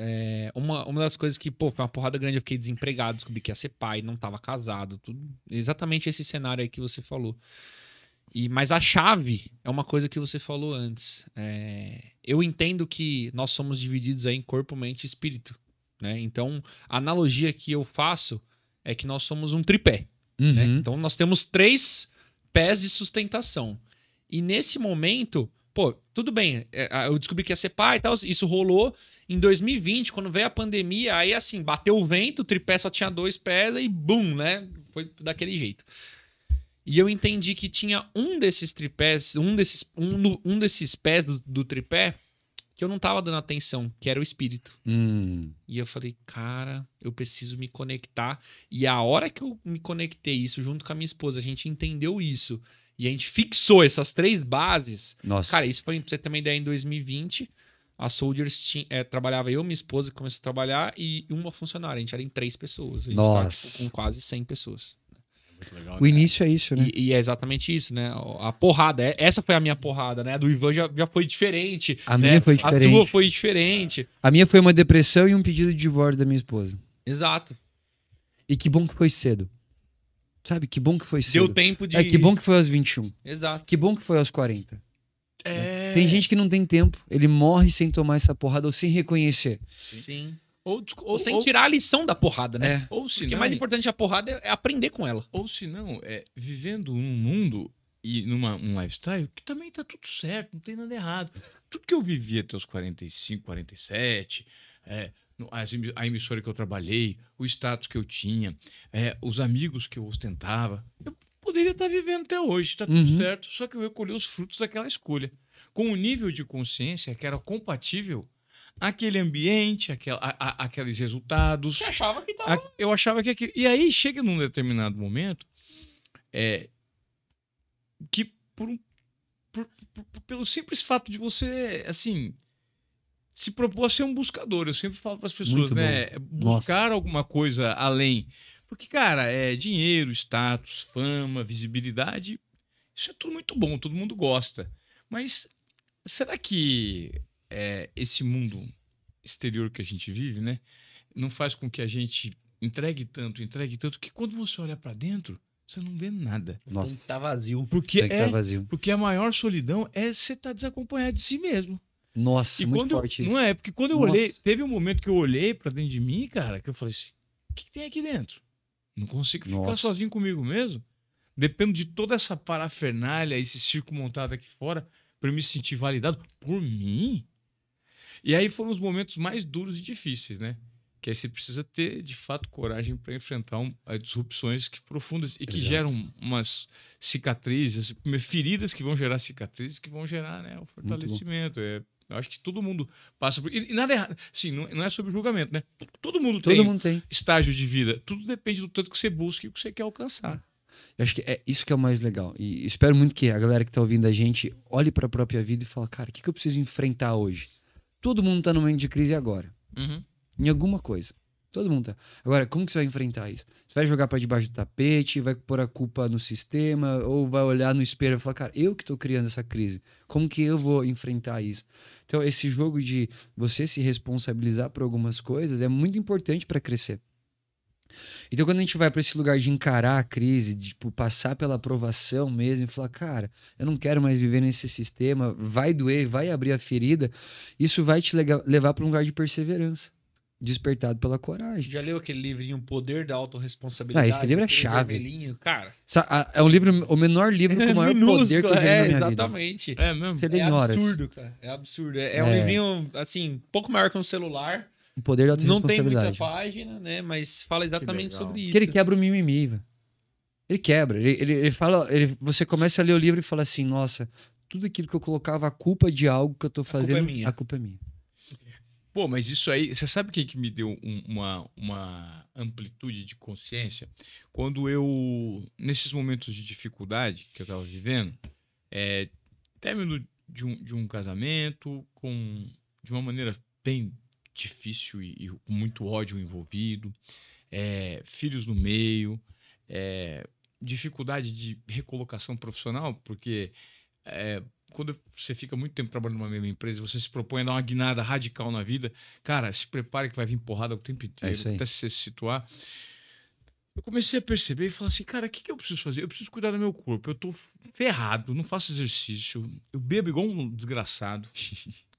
uma das coisas que, pô, foi uma porrada grande, eu fiquei desempregado, descobri que ia ser pai, não tava casado, tudo. Exatamente esse cenário aí que você falou. Mas a chave é uma coisa que você falou antes. Eu entendo que nós somos divididos aí em corpo, mente e espírito, né? Então, a analogia que eu faço é que nós somos um tripé, né? Uhum. Então, nós temos 3 pés de sustentação. E nesse momento, pô, tudo bem, eu descobri que ia ser pai e tal, isso rolou em 2020, quando veio a pandemia, aí assim, bateu o vento, o tripé só tinha 2 pés e bum, né? Foi daquele jeito. E eu entendi que tinha um desses tripés, um desses pés do tripé que eu não tava dando atenção, que era o espírito. E eu falei, cara, eu preciso me conectar. E a hora que eu me conectei isso junto com a minha esposa, a gente entendeu isso. E a gente fixou essas 3 bases. Nossa. Cara, isso foi, pra você ter uma ideia, em 2020. A Soldiers trabalhava eu, minha esposa, que começou a trabalhar, e uma funcionária. A gente era em 3 pessoas. A gente Nossa. tava, tipo, com quase 100 pessoas. Muito legal, O início é isso, né? E é exatamente isso, né? A porrada. Essa foi a minha porrada, né? A do Ivan já foi diferente. A né? minha foi diferente. A tua foi diferente. A minha foi uma depressão e um pedido de divórcio da minha esposa. Exato. E que bom que foi cedo. Sabe? Que bom que foi cedo. Deu tempo de... Que bom que foi aos 21. Exato. Que bom que foi aos 40. Tem gente que não tem tempo. Ele morre sem tomar essa porrada ou sem reconhecer. Sim. Ou Sem tirar a lição da porrada, né? Ou se Porque não, mais importante da porrada é aprender com ela. ou se não, vivendo num mundo e um lifestyle que também tá tudo certo, não tem nada errado. Tudo que eu vivi até os 45, 47, a emissora que eu trabalhei, o status que eu tinha, os amigos que eu ostentava, eu poderia estar vivendo até hoje, tá tudo certo, só que eu ia colher os frutos daquela escolha. Com um nível de consciência que era compatível àquele ambiente, aqueles resultados. Você achava que tava... Eu achava que aquilo... E aí chega num determinado momento que pelo simples fato de você, assim, se propor a ser um buscador. Eu sempre falo para as pessoas, Muito né? bom. Buscar alguma coisa além. Porque, cara, dinheiro, status, fama, visibilidade, isso é tudo muito bom, todo mundo gosta. Mas será que esse mundo exterior que a gente vive, né, não faz com que a gente entregue tanto, que quando você olha para dentro, você não vê nada. Nossa. Tá vazio. Porque Tem que tá vazio. porque a maior solidão é você estar desacompanhado de si mesmo. Nossa, E muito quando forte isso. não é, porque quando eu Nossa. olhei, teve um momento que eu olhei para dentro de mim, cara, que eu falei assim: o que tem aqui dentro? Não consigo ficar Nossa. sozinho comigo mesmo. Dependo de toda essa parafernália, esse circo montado aqui fora, para eu me sentir validado por mim. E aí foram os momentos mais duros e difíceis, né? Que aí você precisa ter, de fato, coragem para enfrentar as disrupções profundas e que Exato. geram umas cicatrizes, feridas que vão gerar cicatrizes, que vão gerar, né, o fortalecimento. Eu acho que todo mundo passa por... E nada errado. Sim, não é sobre julgamento, né? Todo mundo tem estágio de vida. Tudo depende do tanto que você busca e o que você quer alcançar. Eu acho que é isso que é o mais legal. E espero muito que a galera que tá ouvindo a gente olhe para a própria vida e fale, cara, o que eu preciso enfrentar hoje? Todo mundo tá num momento de crise agora. Uhum. Em alguma coisa. Todo mundo tá. Agora, como que você vai enfrentar isso? Você vai jogar para debaixo do tapete, vai pôr a culpa no sistema, ou vai olhar no espelho e falar, cara, eu que tô criando essa crise. Como que eu vou enfrentar isso? Então, esse jogo de você se responsabilizar por algumas coisas é muito importante para crescer. Então, quando a gente vai para esse lugar de encarar a crise, de tipo, passar pela aprovação mesmo e falar, cara, eu não quero mais viver nesse sistema, vai doer, vai abrir a ferida, isso vai te levar para um lugar de perseverança, despertado pela coragem. Já leu aquele livrinho Poder da Autorresponsabilidade? Esse livro é chave. Cara, é um livro, o menor livro com o maior poder que eu já li na minha exatamente. vida. É mesmo? Você lê em horas. Absurdo, cara. É absurdo. É um livrinho, assim, um pouco maior que um celular. O poder da Não tem muita autorresponsabilidade. página, né? Mas fala exatamente sobre isso. Porque ele quebra o mimimi, velho. Ele quebra. Ele fala. Você começa a ler o livro e fala assim: nossa, tudo aquilo que eu colocava a culpa de algo que eu tô fazendo, a culpa é minha. Pô, mas isso aí, você sabe o que me deu uma amplitude de consciência? Quando eu, nesses momentos de dificuldade que eu tava vivendo, término de um casamento, de uma maneira bem difícil e com muito ódio envolvido, filhos no meio, dificuldade de recolocação profissional, porque quando você fica muito tempo trabalhando numa mesma empresa, você se propõe a dar uma guinada radical na vida, cara, se prepare que vai vir porrada o tempo inteiro, até se situar. Eu comecei a perceber e falar assim, cara, o que eu preciso fazer? Eu preciso cuidar do meu corpo, eu tô ferrado, não faço exercício, eu bebo igual um desgraçado,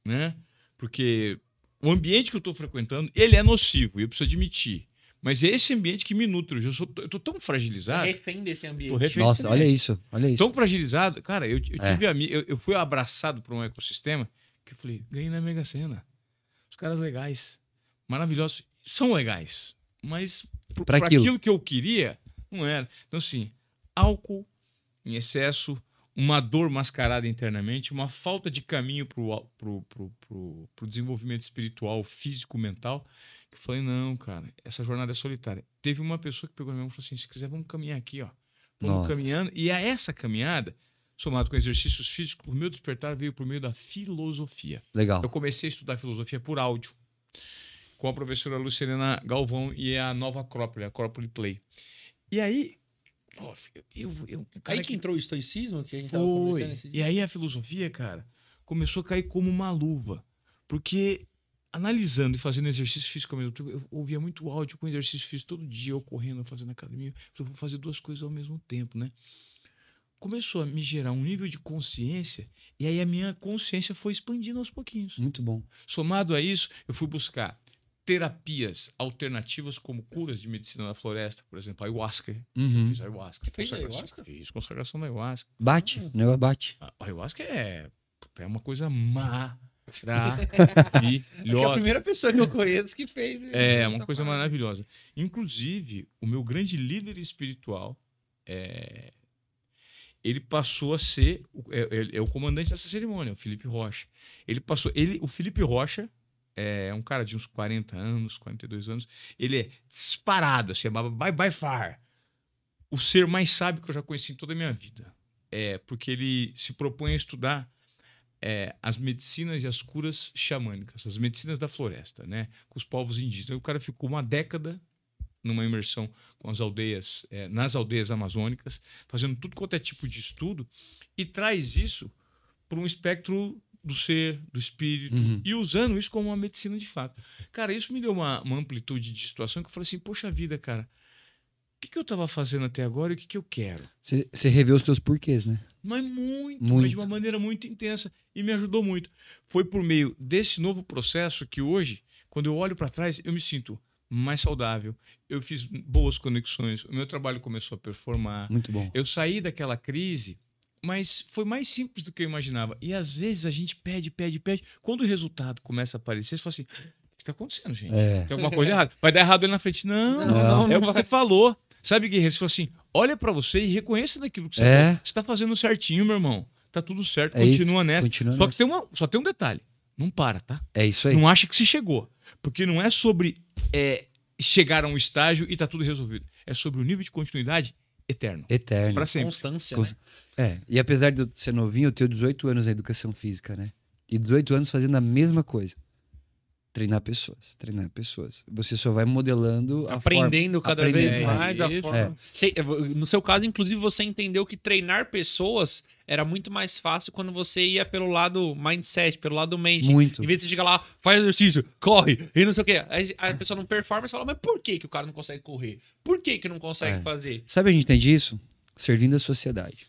né? Porque o ambiente que eu tô frequentando, ele é nocivo, e eu preciso admitir. Mas é esse ambiente que me nutre. Eu tô tão fragilizado. Refém desse ambiente. Nossa, olha isso. Tão fragilizado. Cara, eu fui abraçado por um ecossistema que eu falei, ganhei na Mega Sena. Os caras legais, maravilhosos, são legais. Mas para aquilo que eu queria, não era. Então, assim, álcool em excesso, uma dor mascarada internamente, uma falta de caminho pro desenvolvimento espiritual, físico, mental. Eu falei, não, cara, essa jornada é solitária. Teve uma pessoa que pegou na minha mão e falou assim, se quiser, vamos caminhar aqui, ó. Vamos caminhando. E a essa caminhada, somado com exercícios físicos, o meu despertar veio por meio da filosofia. Legal. Eu comecei a estudar filosofia por áudio, com a professora Lucilena Galvão e a nova Acrópole, a Acrópole Play. E aí... Aí que entrou o estoicismo? Que a gente foi. E aí a filosofia, cara, começou a cair como uma luva. Porque... analisando e fazendo exercício físico ao mesmo tempo, eu ouvia muito áudio com exercício físico todo dia, eu correndo, fazendo academia. Eu vou fazer duas coisas ao mesmo tempo, né? Começou a me gerar um nível de consciência, e aí a minha consciência foi expandindo aos pouquinhos. Muito bom. Somado a isso, eu fui buscar terapias alternativas como curas de medicina da floresta, por exemplo, ayahuasca. Uhum. Eu fiz ayahuasca. Você fez ayahuasca? Fiz consagração da ayahuasca. Bate, o negócio bate. A ayahuasca é uma coisa maravilhosa. É a primeira pessoa que eu conheço que fez. É uma coisa maravilhosa. Inclusive, o meu grande líder espiritual, ele passou a ser o comandante dessa cerimônia, o Felipe Rocha. O Felipe Rocha é um cara de uns 40 anos, 42 anos. Ele é disparado, assim, by far, o ser mais sábio que eu já conheci em toda a minha vida. Porque ele se propõe a estudar as medicinas e as curas xamânicas, as medicinas da floresta, né? Com os povos indígenas. O cara ficou uma década numa imersão com as aldeias, nas aldeias amazônicas, fazendo tudo quanto é tipo de estudo, e traz isso para um espectro do ser, do espírito, e usando isso como uma medicina de fato. Cara, isso me deu uma amplitude de situação que eu falei assim, poxa vida, cara, o que eu estava fazendo até agora e o que eu quero? Você revê os teus porquês, né? Mas mas de uma maneira muito intensa, e me ajudou muito. Foi por meio desse novo processo que hoje, quando eu olho para trás, eu me sinto mais saudável, eu fiz boas conexões, o meu trabalho começou a performar. Muito bom. Eu saí daquela crise Mas foi mais simples do que eu imaginava. E às vezes a gente pede. Quando o resultado começa a aparecer, você fala assim: o que tá acontecendo, gente? Tem alguma coisa errada. Vai dar errado ali na frente. Não, é o que você falou. Sabe, guerreiro? Você falou assim: olha pra você e reconheça daquilo que você falou. Você tá fazendo certinho, meu irmão. Tá tudo certo, continua nessa. Só tem um detalhe. Não para, tá? É isso aí. Não acha que se chegou. Porque não é sobre chegar a um estágio e tá tudo resolvido. É sobre o nível de continuidade eterno. Pra sempre. Constância, né? E apesar de eu ser novinho, eu tenho 18 anos na educação física, né? E 18 anos fazendo a mesma coisa. Treinar pessoas. Você só vai modelando aprendendo cada vez mais a isso. forma. No seu caso, inclusive, você entendeu que treinar pessoas era muito mais fácil quando você ia pelo lado mindset, pelo lado mente. Muito. Em vez de você chegar lá, faz exercício, corre, e não sei o quê. Aí a pessoa não performa e fala, mas por que o cara não consegue correr? Por que não consegue fazer? Sabe a gente entende isso? Servindo a sociedade.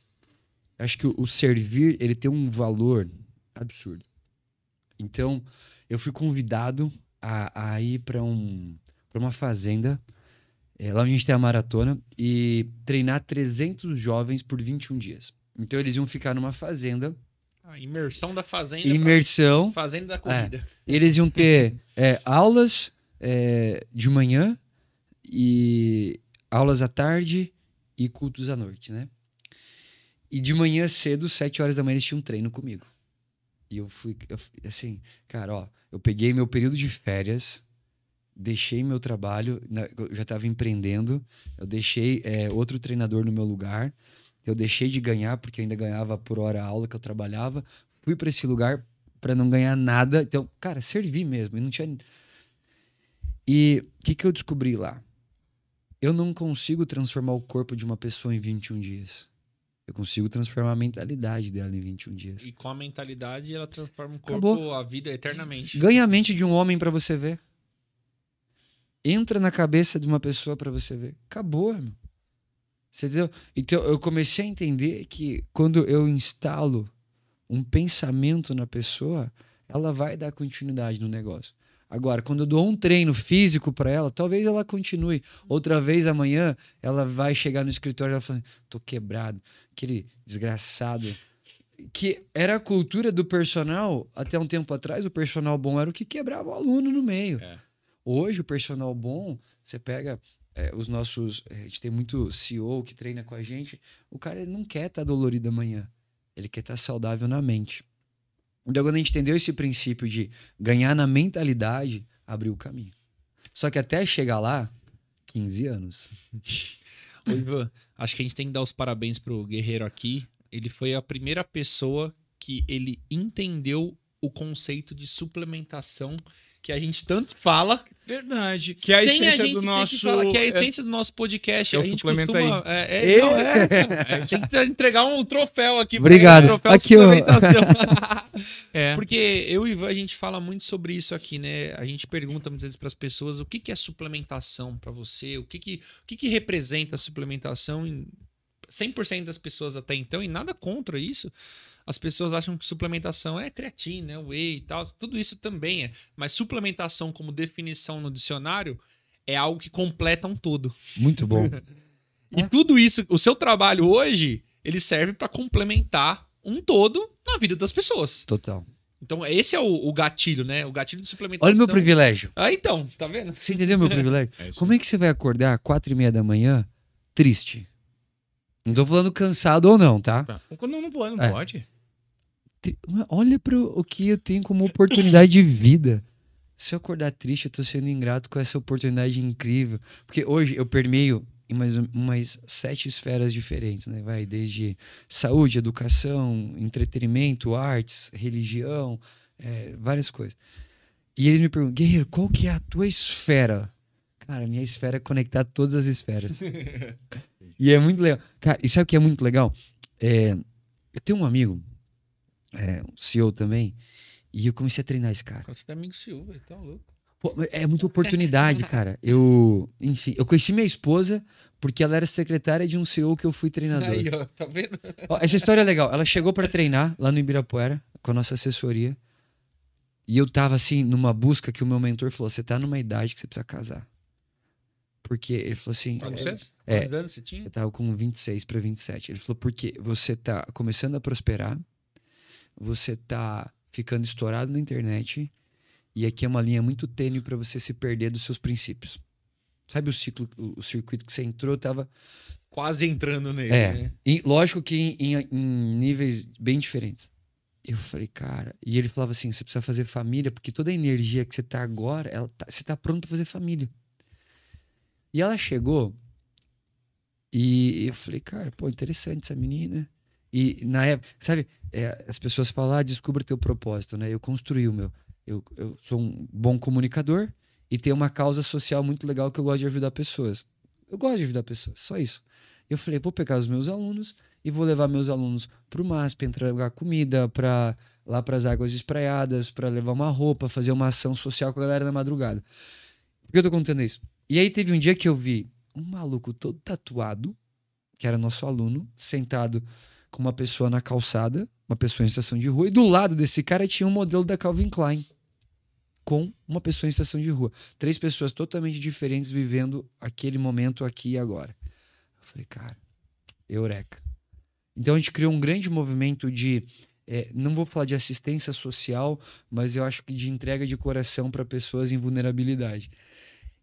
Acho que o servir, ele tem um valor absurdo. Então, eu fui convidado a ir para uma fazenda, lá onde a gente tem a maratona, e treinar 300 jovens por 21 dias. Então, eles iam ficar numa fazenda. A imersão da fazenda. Fazenda da corrida. Eles iam ter aulas de manhã, e aulas à tarde e cultos à noite, né? E de manhã cedo, 7 horas da manhã, eles tinham um treino comigo. E eu fui assim, cara, eu peguei meu período de férias, deixei meu trabalho, eu já estava empreendendo, eu deixei outro treinador no meu lugar, eu deixei de ganhar, porque eu ainda ganhava por hora a aula que eu trabalhava, fui para esse lugar para não ganhar nada, então, cara, servi mesmo, e não tinha... E o que eu descobri lá? Eu não consigo transformar o corpo de uma pessoa em 21 dias. Eu consigo transformar a mentalidade dela em 21 dias. E com a mentalidade, ela transforma o corpo, a vida eternamente. Ganha a mente de um homem pra você ver. Entra na cabeça de uma pessoa pra você ver. Acabou, irmão. Você entendeu? Então, eu comecei a entender que quando eu instalo um pensamento na pessoa, ela vai dar continuidade no negócio. Agora, quando eu dou um treino físico pra ela, talvez ela continue. Outra vez amanhã, ela vai chegar no escritório e ela fala, tô quebrado. Aquele desgraçado. Que era a cultura do personal, até um tempo atrás, o personal bom era o que quebrava o aluno no meio. Hoje, o personal bom, você pega os nossos... A gente tem muito CEO que treina com a gente. O cara ele não quer estar dolorido amanhã. Ele quer estar saudável na mente. Então, quando a gente entendeu esse princípio de ganhar na mentalidade, abriu o caminho. Só que até chegar lá, 15 anos. Ô, Ivan, acho que a gente tem que dar os parabéns pro Guerreiro aqui. Ele foi a primeira pessoa que ele entendeu o conceito de suplementação que a gente tanto fala. Verdade. Que é a essência do nosso... que é a essência do nosso podcast. É o a gente suplemento costuma... Tem que entregar um troféu aqui. Obrigado. Troféu aqui, suplementação. Porque eu e o Ivan, a gente fala muito sobre isso aqui, né? A gente pergunta muitas vezes para as pessoas o que é suplementação para você, o que representa a suplementação em 100% das pessoas até então, e nada contra isso. As pessoas acham que suplementação é creatina, whey e tal. Tudo isso também é. Mas suplementação como definição no dicionário é algo que completa um todo. Muito bom. E tudo isso, o seu trabalho hoje, ele serve para complementar um todo na vida das pessoas. Total. Então esse é o gatilho, né? O gatilho de suplementação. Olha o meu privilégio. Então, tá vendo? Você entendeu meu privilégio? Como é que você vai acordar às 4:30 da manhã triste? Não tô falando cansado ou não, tá? Não pode. Olha para o que eu tenho como oportunidade de vida. Se eu acordar triste, eu tô sendo ingrato com essa oportunidade incrível. Porque hoje eu permeio em umas 7 esferas diferentes, né? Vai desde saúde, educação, entretenimento, artes, religião, várias coisas. E eles me perguntam, Guerreiro, qual que é a tua esfera? Cara, minha esfera é conectar todas as esferas. E é muito legal. Cara, e sabe o que é muito legal? Eu tenho um amigo, um CEO também, e eu comecei a treinar esse cara. Você tá amigo CEO, velho, tá louco. Pô, é muita oportunidade, cara. Enfim, eu conheci minha esposa porque ela era secretária de um CEO que eu fui treinador. Aí, ó, tá vendo? Ó, essa história é legal. Ela chegou pra treinar lá no Ibirapuera, com a nossa assessoria, e eu tava assim, numa busca que o meu mentor falou, você tá numa idade que você precisa casar. porque ele falou assim... Quantos É. anos você tinha? Eu tava com 26 para 27. Ele falou, porque você tá começando a prosperar, você tá ficando estourado na internet, e aqui é uma linha muito tênue para você se perder dos seus princípios. Sabe o circuito que você entrou, tava... Quase entrando nele, né? E, lógico que em níveis bem diferentes. Eu falei, cara... E ele falava assim, você precisa fazer família, porque toda a energia que você tá agora, você tá pronto pra fazer família. E ela chegou, e eu falei, cara, pô, interessante essa menina. E na época, sabe, as pessoas falam, descubra teu propósito, né? Eu construí o meu. Eu sou um bom comunicador e tenho uma causa social muito legal que eu gosto de ajudar pessoas. Eu gosto de ajudar pessoas, só isso. Eu falei, vou pegar os meus alunos e vou levar meus alunos pro MASP, entregar comida lá pras águas espraiadas, para levar uma roupa, fazer uma ação social com a galera na madrugada. Por que eu tô contando isso? E aí teve um dia que eu vi um maluco todo tatuado, que era nosso aluno, sentado com uma pessoa na calçada, uma pessoa em estação de rua, e do lado desse cara tinha um modelo da Calvin Klein, com uma pessoa em estação de rua. 3 pessoas totalmente diferentes vivendo aquele momento aqui e agora. Eu falei, cara, eureka. Então a gente criou um grande movimento de, não vou falar de assistência social, mas eu acho que de entrega de coração para pessoas em vulnerabilidade.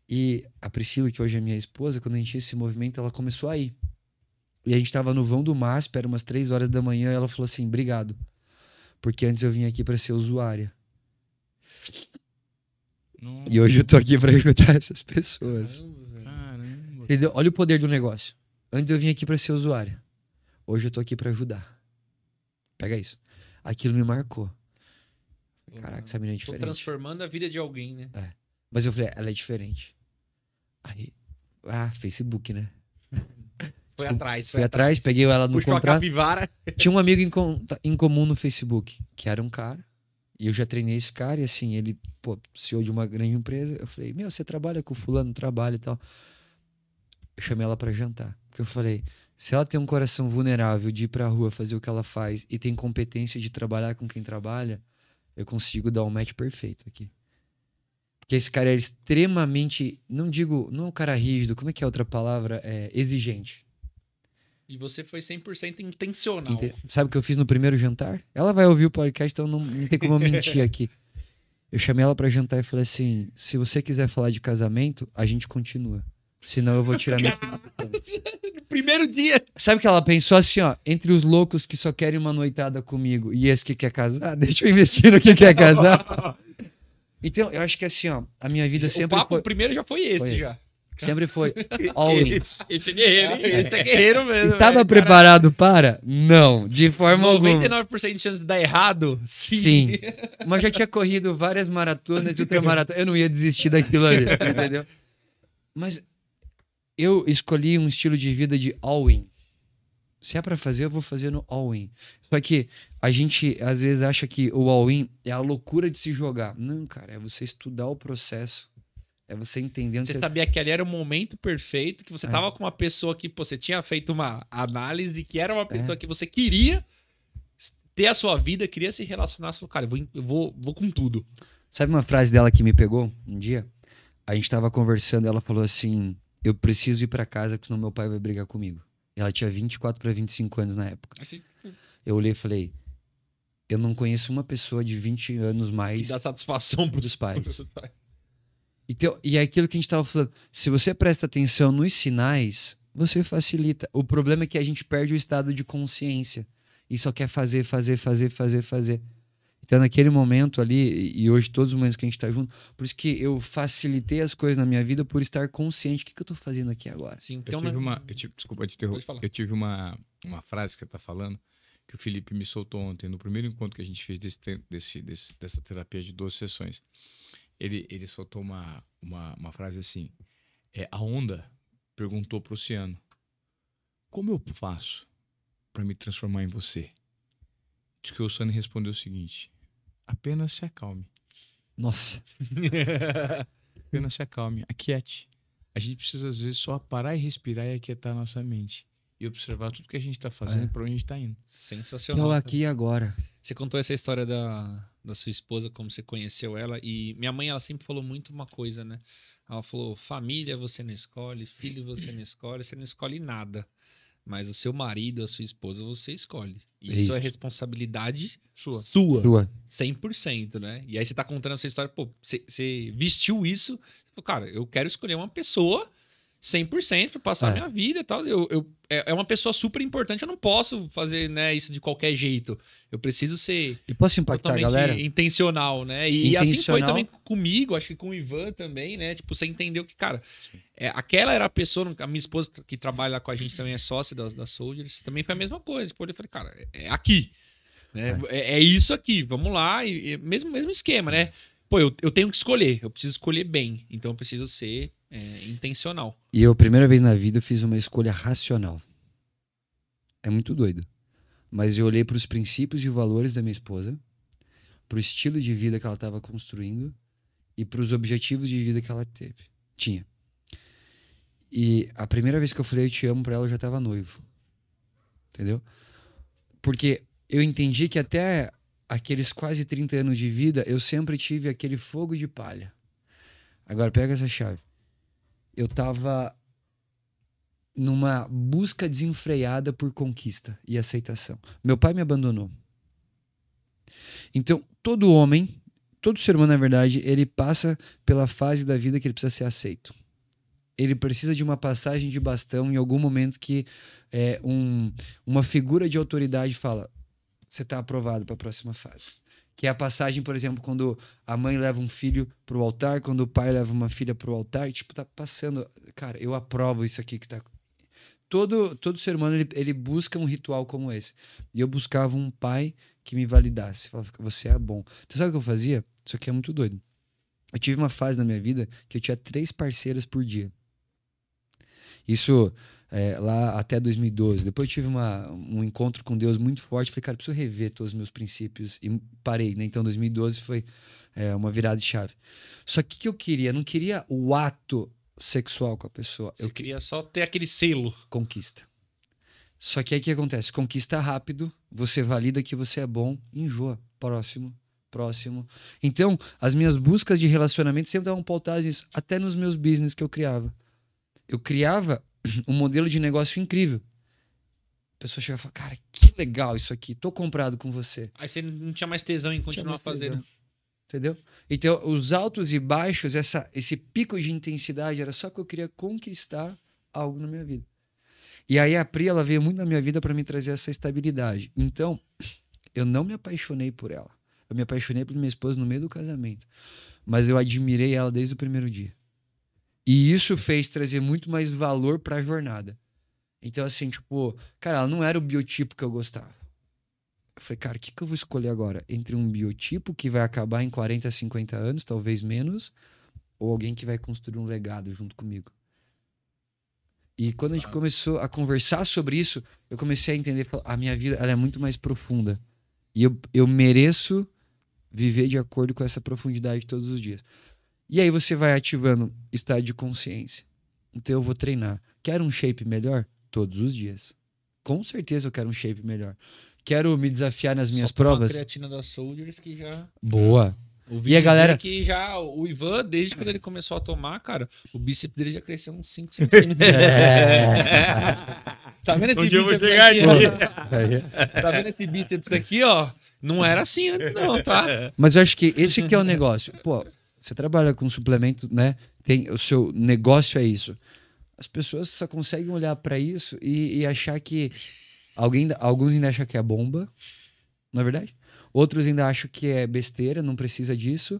E a Priscila, que hoje é minha esposa, quando a gente tinha esse movimento, ela começou a ir. E a gente tava no vão do MASP, era umas 3 horas da manhã, e ela falou assim, obrigado. Porque antes eu vim aqui para ser usuária. Nossa. E hoje eu tô aqui para ajudar essas pessoas. Caramba. Entendeu? Olha o poder do negócio. Antes eu vim aqui para ser usuária. Hoje eu tô aqui para ajudar. Pega isso. Aquilo me marcou. Caraca, essa menina é Tô diferente. transformando a vida de alguém, né? Mas eu falei, ela é diferente. Aí, Facebook, né? Foi atrás. Fui atrás, peguei ela no Puxou a contrato. capivara. Tinha um amigo em comum no Facebook, que era um cara. E eu já treinei esse cara, e assim, ele, CEO de uma grande empresa. Eu falei, você trabalha com fulano? Trabalho e tal. Eu chamei ela pra jantar. Porque eu falei, se ela tem um coração vulnerável de ir pra rua fazer o que ela faz e tem competência de trabalhar com quem trabalha, eu consigo dar um match perfeito aqui. Porque esse cara é extremamente, não é um cara rígido, como é que é a outra palavra? Exigente. E você foi 100% intencional. Sabe o que eu fiz no primeiro jantar? Ela vai ouvir o podcast, então não tem como eu mentir aqui. Eu chamei ela pra jantar e falei assim, se você quiser falar de casamento, a gente continua. Senão eu vou tirar minha... Primeiro dia. Sabe que ela pensou assim, ó, entre os loucos que só querem uma noitada comigo e esse que quer casar, deixa eu investir no que quer casar. Então, eu acho que assim, ó, a minha vida sempre O primeiro já foi esse, Foi já. Sempre foi all in. Esse é guerreiro, hein? Esse é guerreiro mesmo. Estava velho. preparado para? Não, de forma alguma. 99% de chance de dar errado? Sim. Mas já tinha corrido várias maratonas e ultramaratonas. Eu não ia desistir daquilo ali, entendeu? Mas eu escolhi um estilo de vida de all-in. Se é pra fazer, eu vou fazer no all-in. Só que a gente, às vezes, acha que o all-in é a loucura de se jogar. Não, cara, é você estudar o processo. É você entender onde Você sabia que ali era o momento perfeito, que você tava com uma pessoa que você tinha feito uma análise, que era uma pessoa que você queria ter a sua vida, queria se relacionar. Você falou, cara, eu vou com tudo. Sabe uma frase dela que me pegou um dia? A gente tava conversando, ela falou assim, eu preciso ir pra casa, porque senão meu pai vai brigar comigo. Ela tinha 24 para 25 anos na época. Assim, Eu olhei e falei, eu não conheço uma pessoa de 20 anos que mais dá satisfação dos pais. Então, e é aquilo que a gente tava falando. Se você presta atenção nos sinais, você facilita. O problema é que a gente perde o estado de consciência. E só quer fazer. Então, naquele momento ali, e hoje todos os momentos que a gente tá junto, por isso que eu facilitei as coisas na minha vida por estar consciente. O que eu tô fazendo aqui agora? Sim, Eu tive desculpa te interromper. Pode falar. Eu tive uma frase que você tá falando, que o Felipe me soltou ontem, no primeiro encontro que a gente fez dessa terapia de 12 sessões. Ele soltou uma frase assim, a onda perguntou pro oceano, como eu faço para me transformar em você? Diz que o oceano respondeu o seguinte, apenas se acalme. Nossa. Apenas se acalme, aquiete. A gente precisa às vezes só parar e respirar e aquietar a nossa mente. E observar tudo que a gente tá fazendo e pra onde a gente tá indo. Sensacional. Então, aqui e agora. Você contou essa história da sua esposa, como você conheceu ela. E minha mãe, ela sempre falou muito uma coisa, né? Ela falou, família você não escolhe, filho você não escolhe nada. Mas o seu marido, a sua esposa, você escolhe. Isso é responsabilidade sua. 100%, né? E aí você tá contando essa história, pô, você vestiu isso, você falou, cara, eu quero escolher uma pessoa 100% pra passar a minha vida e tal. É uma pessoa super importante, eu não posso fazer, né, isso de qualquer jeito. Eu preciso ser... E posso impactar a galera? Intencional, né? E assim foi também comigo, acho que com o Ivan também, né? Tipo, você entendeu que, cara, aquela era a pessoa, a minha esposa que trabalha lá com a gente também é sócia da Soldiers, também foi a mesma coisa. Tipo, eu falei, cara, é aqui. Né? É isso aqui, vamos lá. E mesmo esquema, né? Pô, eu tenho que escolher, eu preciso escolher bem. Então eu preciso ser intencional. E eu, primeira vez na vida, fiz uma escolha racional. É muito doido. Mas eu olhei para os princípios e valores da minha esposa, para o estilo de vida que ela estava construindo e para os objetivos de vida que ela tinha. E a primeira vez que eu falei eu te amo para ela, eu já estava noivo. Entendeu? Porque eu entendi que até aqueles quase 30 anos de vida, eu sempre tive aquele fogo de palha. Agora, pega essa chave. Eu tava numa busca desenfreada por conquista e aceitação. Meu pai me abandonou. Então, todo homem, todo ser humano, na verdade, ele passa pela fase da vida que ele precisa ser aceito. Ele precisa de uma passagem de bastão em algum momento que uma figura de autoridade fala, você está aprovado para a próxima fase. Que é a passagem, por exemplo, quando a mãe leva um filho para o altar, quando o pai leva uma filha para o altar, tipo, tá passando, cara, eu aprovo isso aqui que tá... Todo ser humano, ele busca um ritual como esse. E eu buscava um pai que me validasse. Falava, você é bom. Então sabe o que eu fazia? Isso aqui é muito doido. Eu tive uma fase na minha vida que eu tinha 3 parceiras por dia. Isso lá até 2012. Depois eu tive um encontro com Deus muito forte. Falei, cara, eu preciso rever todos os meus princípios. E parei, né? Então 2012 foi uma virada de chave. Só que o que eu queria? Eu não queria o ato sexual com a pessoa. Eu queria só ter aquele selo. Conquista. Só que aí o que acontece? Conquista rápido, você valida que você é bom, enjoa. Próximo. Então, as minhas buscas de relacionamento sempre estavam pautadas nisso. Até nos meus business que eu criava. Eu criava um modelo de negócio incrível. A pessoa chega e fala, cara, que legal isso aqui, tô comprado com você. Aí você não tinha mais tesão em continuar fazendo. Entendeu? Então, os altos e baixos, esse pico de intensidade, era só porque eu queria conquistar algo na minha vida. E aí a Pri, ela veio muito na minha vida para me trazer essa estabilidade. Então, eu não me apaixonei por ela. Eu me apaixonei por minha esposa no meio do casamento. Mas eu admirei ela desde o primeiro dia. E isso fez trazer muito mais valor para a jornada. Então, assim, tipo, cara, ela não era o biotipo que eu gostava. Eu falei, cara, o que eu vou escolher agora? Entre um biotipo que vai acabar em 40, 50 anos, talvez menos, ou alguém que vai construir um legado junto comigo? E quando a gente começou a conversar sobre isso, eu comecei a entender, a minha vida ela é muito mais profunda. E eu mereço viver de acordo com essa profundidade todos os dias. E aí você vai ativando estado de consciência. Então eu vou treinar. Quero um shape melhor? Todos os dias. Com certeza eu quero um shape melhor. Quero me desafiar nas minhas provas. A creatina da Soldiers que já... Boa. E a galera que já... O Ivan, desde quando ele começou a tomar, cara, o bíceps dele já cresceu uns 5 centímetros. Tá vendo esse bíceps aqui? Tá vendo esse bíceps aqui, ó? Não era assim antes não, tá? Mas eu acho que esse que é o negócio. Pô, você trabalha com suplemento, né? O seu negócio é isso. As pessoas só conseguem olhar pra isso e achar que... Alguns ainda acham que é bomba, não é verdade? Outros ainda acham que é besteira, não precisa disso.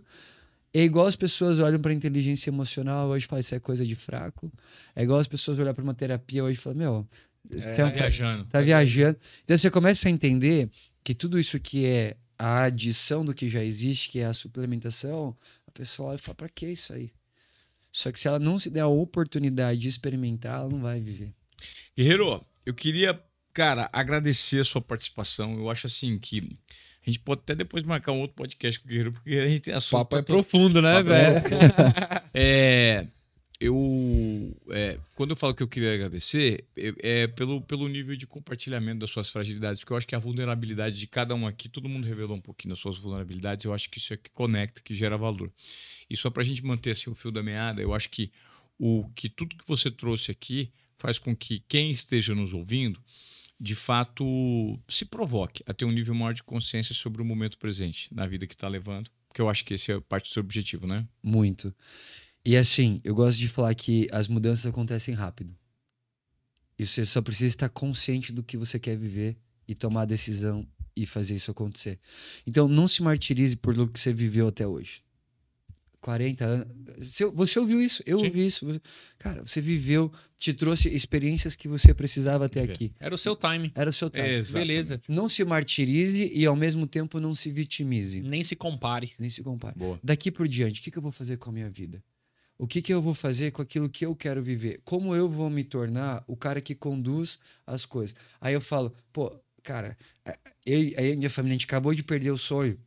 É igual as pessoas olham para inteligência emocional hoje e falam, isso é coisa de fraco. É igual as pessoas olham para uma terapia hoje e falam, meu... Tá viajando. Então você começa a entender que tudo isso que é a adição do que já existe, que é a suplementação, a pessoa olha e fala, pra que isso aí? Só que se ela não se der a oportunidade de experimentar, ela não vai viver. Guerreiro, eu queria... Cara, agradecer a sua participação. Eu acho assim que a gente pode até depois marcar um outro podcast com o Guerreiro, porque a gente tem assunto. O papo é profundo, né, velho? quando eu falo que eu queria agradecer, pelo nível de compartilhamento das suas fragilidades, porque eu acho que a vulnerabilidade de cada um aqui, todo mundo revelou um pouquinho das suas vulnerabilidades, eu acho que isso é que conecta, que gera valor. E só para a gente manter assim, o fio da meada, eu acho que tudo que você trouxe aqui faz com que quem esteja nos ouvindo, de fato, se provoque a ter um nível maior de consciência sobre o momento presente, na vida que está levando, porque eu acho que esse é parte do seu objetivo, né? Muito. E assim, eu gosto de falar que as mudanças acontecem rápido. E você só precisa estar consciente do que você quer viver e tomar a decisão e fazer isso acontecer. Então, não se martirize por o que você viveu até hoje. 40 anos. Você ouviu isso? Eu ouvi isso. Cara, você viveu, te trouxe experiências que você precisava até aqui. Era o seu time. Era o seu time. Beleza. Não se martirize e, ao mesmo tempo, não se vitimize. Nem se compare. Nem se compare. Boa. Daqui por diante, o que eu vou fazer com a minha vida? O que eu vou fazer com aquilo que eu quero viver? Como eu vou me tornar o cara que conduz as coisas? Aí eu falo, pô, cara, aí minha família, a gente acabou de perder o sonho.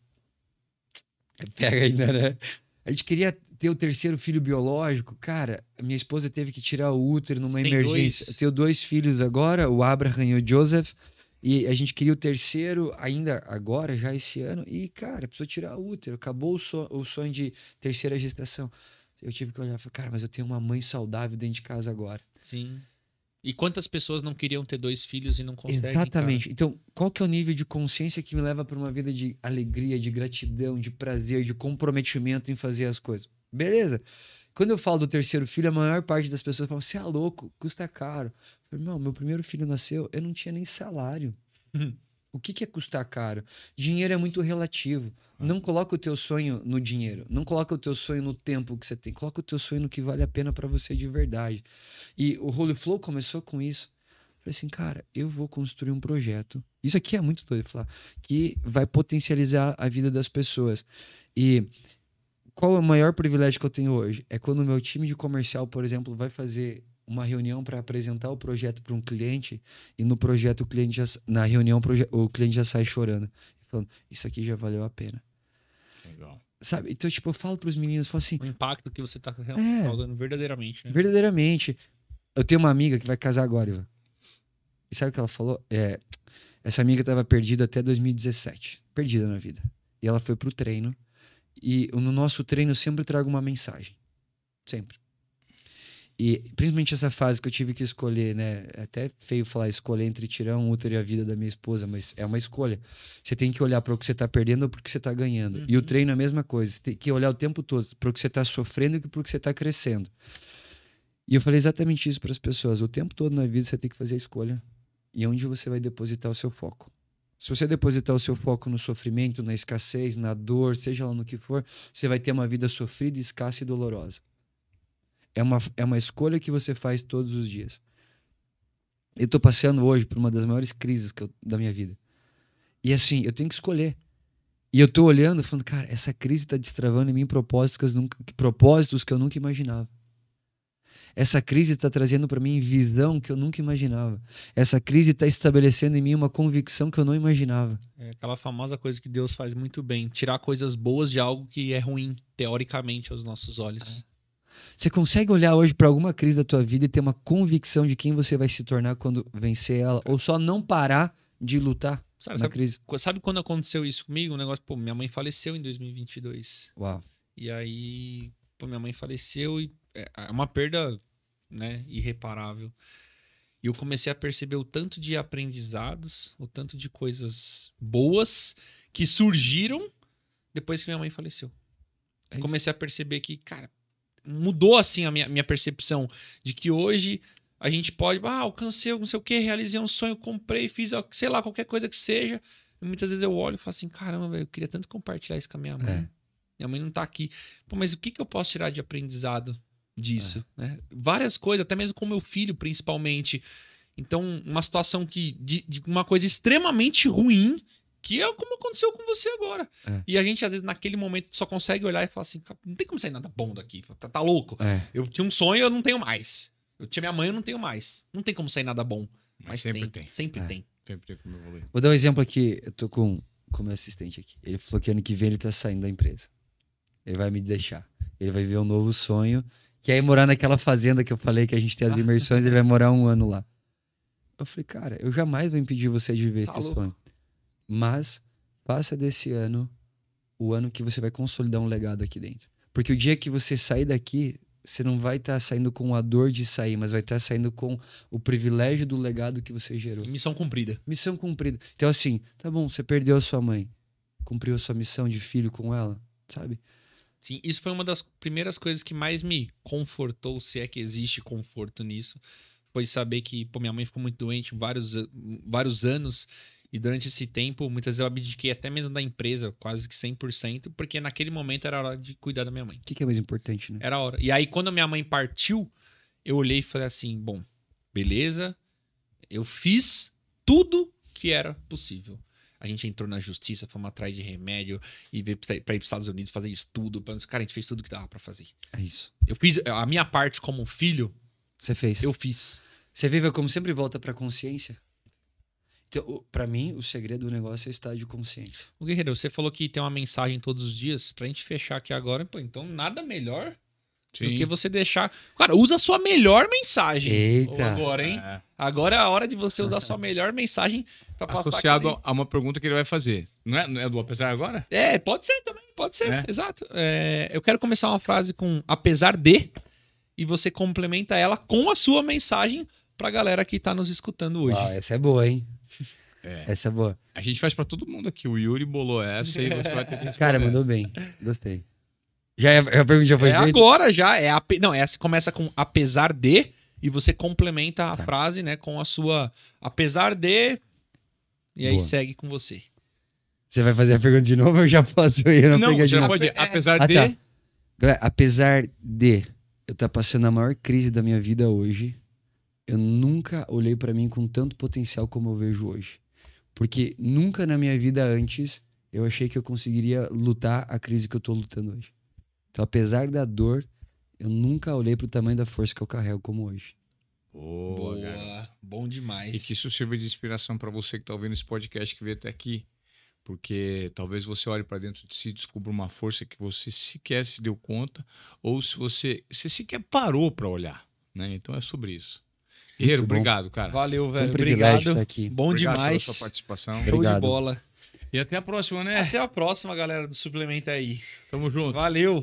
Pega ainda, né? A gente queria ter o terceiro filho biológico. Cara, minha esposa teve que tirar o útero numa emergência. Eu tenho 2 filhos agora, o Abraham e o Joseph. E a gente queria o terceiro ainda agora, já esse ano. E, cara, precisou tirar o útero. Acabou o sonho de terceira gestação. Eu tive que olhar e falar, cara, mas eu tenho uma mãe saudável dentro de casa agora. Sim. E quantas pessoas não queriam ter 2 filhos e não conseguem? Exatamente. Cara? Então, qual que é o nível de consciência que me leva para uma vida de alegria, de gratidão, de prazer, de comprometimento em fazer as coisas? Beleza. Quando eu falo do terceiro filho, a maior parte das pessoas fala, você é louco, custa caro. Eu falei, não, meu primeiro filho nasceu, eu não tinha nem salário. O que é custar caro? Dinheiro é muito relativo. Não coloca o teu sonho no dinheiro. Não coloca o teu sonho no tempo que você tem. Coloca o teu sonho no que vale a pena para você de verdade. E o Holy Flow começou com isso. Falei assim, cara, eu vou construir um projeto. Isso aqui é muito doido, falar, que vai potencializar a vida das pessoas. E qual é o maior privilégio que eu tenho hoje? É quando o meu time de comercial, por exemplo, vai fazer uma reunião para apresentar o projeto para um cliente e no projeto na reunião o cliente já sai chorando, falando, isso aqui já valeu a pena. Legal. Sabe? Então, tipo, eu falo para os meninos, falo assim... O impacto que você tá causando verdadeiramente, né? Verdadeiramente. Eu tenho uma amiga que vai casar agora, Ivan. E sabe o que ela falou? Essa amiga estava perdida até 2017. Perdida na vida. E ela foi pro treino. E no nosso treino eu sempre trago uma mensagem. Sempre. E principalmente essa fase que eu tive que escolher, né? É até feio falar escolher entre tirar um útero e a vida da minha esposa, mas é uma escolha. Você tem que olhar para o que você tá perdendo ou para o que você tá ganhando. E o treino é a mesma coisa. Você tem que olhar o tempo todo para o que você tá sofrendo e para o que você tá crescendo. E eu falei exatamente isso para as pessoas. O tempo todo na vida você tem que fazer a escolha. E onde você vai depositar o seu foco. Se você depositar o seu foco no sofrimento, na escassez, na dor, seja lá no que for, você vai ter uma vida sofrida, escassa e dolorosa. É uma escolha que você faz todos os dias. Eu tô passando hoje por uma das maiores crises da minha vida. E assim, eu tenho que escolher. E eu tô olhando e falando, cara, essa crise tá destravando em mim propósitos que eu nunca imaginava. Essa crise está trazendo para mim visão que eu nunca imaginava. Essa crise está estabelecendo em mim uma convicção que eu não imaginava. É aquela famosa coisa que Deus faz muito bem. Tirar coisas boas de algo que é ruim, teoricamente, aos nossos olhos. Você consegue olhar hoje para alguma crise da tua vida e ter uma convicção de quem você vai se tornar quando vencer ela? Ou só não parar de lutar na crise? Sabe quando aconteceu isso comigo? Um negócio, minha mãe faleceu em 2022. Uau. E aí, minha mãe faleceu e é uma perda, né, irreparável. E eu comecei a perceber o tanto de aprendizados, o tanto de coisas boas que surgiram depois que minha mãe faleceu. Eu comecei a perceber que, cara, mudou assim a minha percepção de que hoje a gente pode, alcancei não sei o que, realizei um sonho, comprei, fiz, sei lá, qualquer coisa que seja. E muitas vezes eu olho e falo assim, caramba, velho, eu queria tanto compartilhar isso com a minha mãe. Minha mãe não tá aqui. Mas o que eu posso tirar de aprendizado disso? Né? Várias coisas, até mesmo com meu filho, principalmente. Então, uma situação de uma coisa extremamente ruim, que é como aconteceu com você agora. E a gente, às vezes, naquele momento, só consegue olhar e falar assim, não tem como sair nada bom daqui. Tá louco. Eu tinha um sonho, eu não tenho mais. Eu tinha minha mãe, eu não tenho mais. Não tem como sair nada bom. Mas sempre tem. Sempre tem. Sempre tem como evoluir. Vou dar um exemplo aqui. Eu tô com o meu assistente aqui. Ele falou que ano que vem ele tá saindo da empresa. Ele vai me deixar. Ele vai viver um novo sonho que é morar naquela fazenda que eu falei que a gente tem as imersões, ele vai morar 1 ano lá. Eu falei, cara, eu jamais vou impedir você de viver esse sonho. Mas faça desse ano o ano que você vai consolidar um legado aqui dentro. Porque o dia que você sair daqui, você não vai estar saindo com a dor de sair, mas vai estar saindo com o privilégio do legado que você gerou. Missão cumprida. Missão cumprida. Então assim, tá bom, você perdeu a sua mãe. Cumpriu a sua missão de filho com ela, sabe? Sim, isso foi uma das primeiras coisas que mais me confortou, se é que existe conforto nisso. Foi saber que, pô, minha mãe ficou muito doente vários anos. E durante esse tempo, muitas vezes eu abdiquei até mesmo da empresa, quase que 100%, porque naquele momento era hora de cuidar da minha mãe. O que é mais importante, né? Era a hora. E aí, quando a minha mãe partiu, eu olhei e falei assim, bom, beleza, eu fiz tudo que era possível. A gente entrou na justiça, fomos atrás de remédio e veio pra ir pros Estados Unidos fazer estudo. Cara, a gente fez tudo que dava pra fazer. É isso. Eu fiz a minha parte como filho. Você fez. Eu fiz. Você vive como sempre volta pra consciência? Então, pra mim, o segredo do negócio é estar de consciência. O Guerreiro, você falou que tem uma mensagem todos os dias. Pra gente fechar aqui agora, pô, então nada melhor do que você deixar... Cara, usa a sua melhor mensagem. Eita. Agora, hein? Agora é a hora de você usar a sua melhor mensagem pra passar. Associado a uma pergunta que ele vai fazer. Não é do apesar agora? É, pode ser também, pode ser. Exato. Eu quero começar uma frase com apesar de, e você complementa ela com a sua mensagem pra galera que tá nos escutando hoje. Essa é boa, hein? Essa é boa. A gente faz pra todo mundo aqui. O Yuri bolou essa e você vai ter que responder. Cara, mandou bem. Gostei. A pergunta já foi feita? Agora já. Não, essa começa com apesar de, e você complementa a frase, né, com a sua apesar de, e aí segue com você. Você vai fazer a pergunta de novo ou eu já posso ir? Eu não, peguei já pode. Apesar de... Tá. Galera, apesar de eu estar passando a maior crise da minha vida hoje, eu nunca olhei pra mim com tanto potencial como eu vejo hoje. Porque nunca na minha vida antes eu achei que eu conseguiria lutar a crise que eu tô lutando hoje. Então, apesar da dor, eu nunca olhei pro tamanho da força que eu carrego como hoje. Boa. Bom demais. E que isso sirva de inspiração pra você que tá ouvindo esse podcast, que veio até aqui. Porque talvez você olhe pra dentro de si e descubra uma força que você sequer se deu conta, ou se você sequer parou pra olhar, né? Então é sobre isso. Guerreiro, obrigado, cara. Valeu, velho. Um privilégio Obrigado. estar aqui. Bom Obrigado demais. pela sua participação. Show Obrigado. de bola. E até a próxima, né? Até a próxima, galera do Suplementa aí. Tamo junto. Valeu.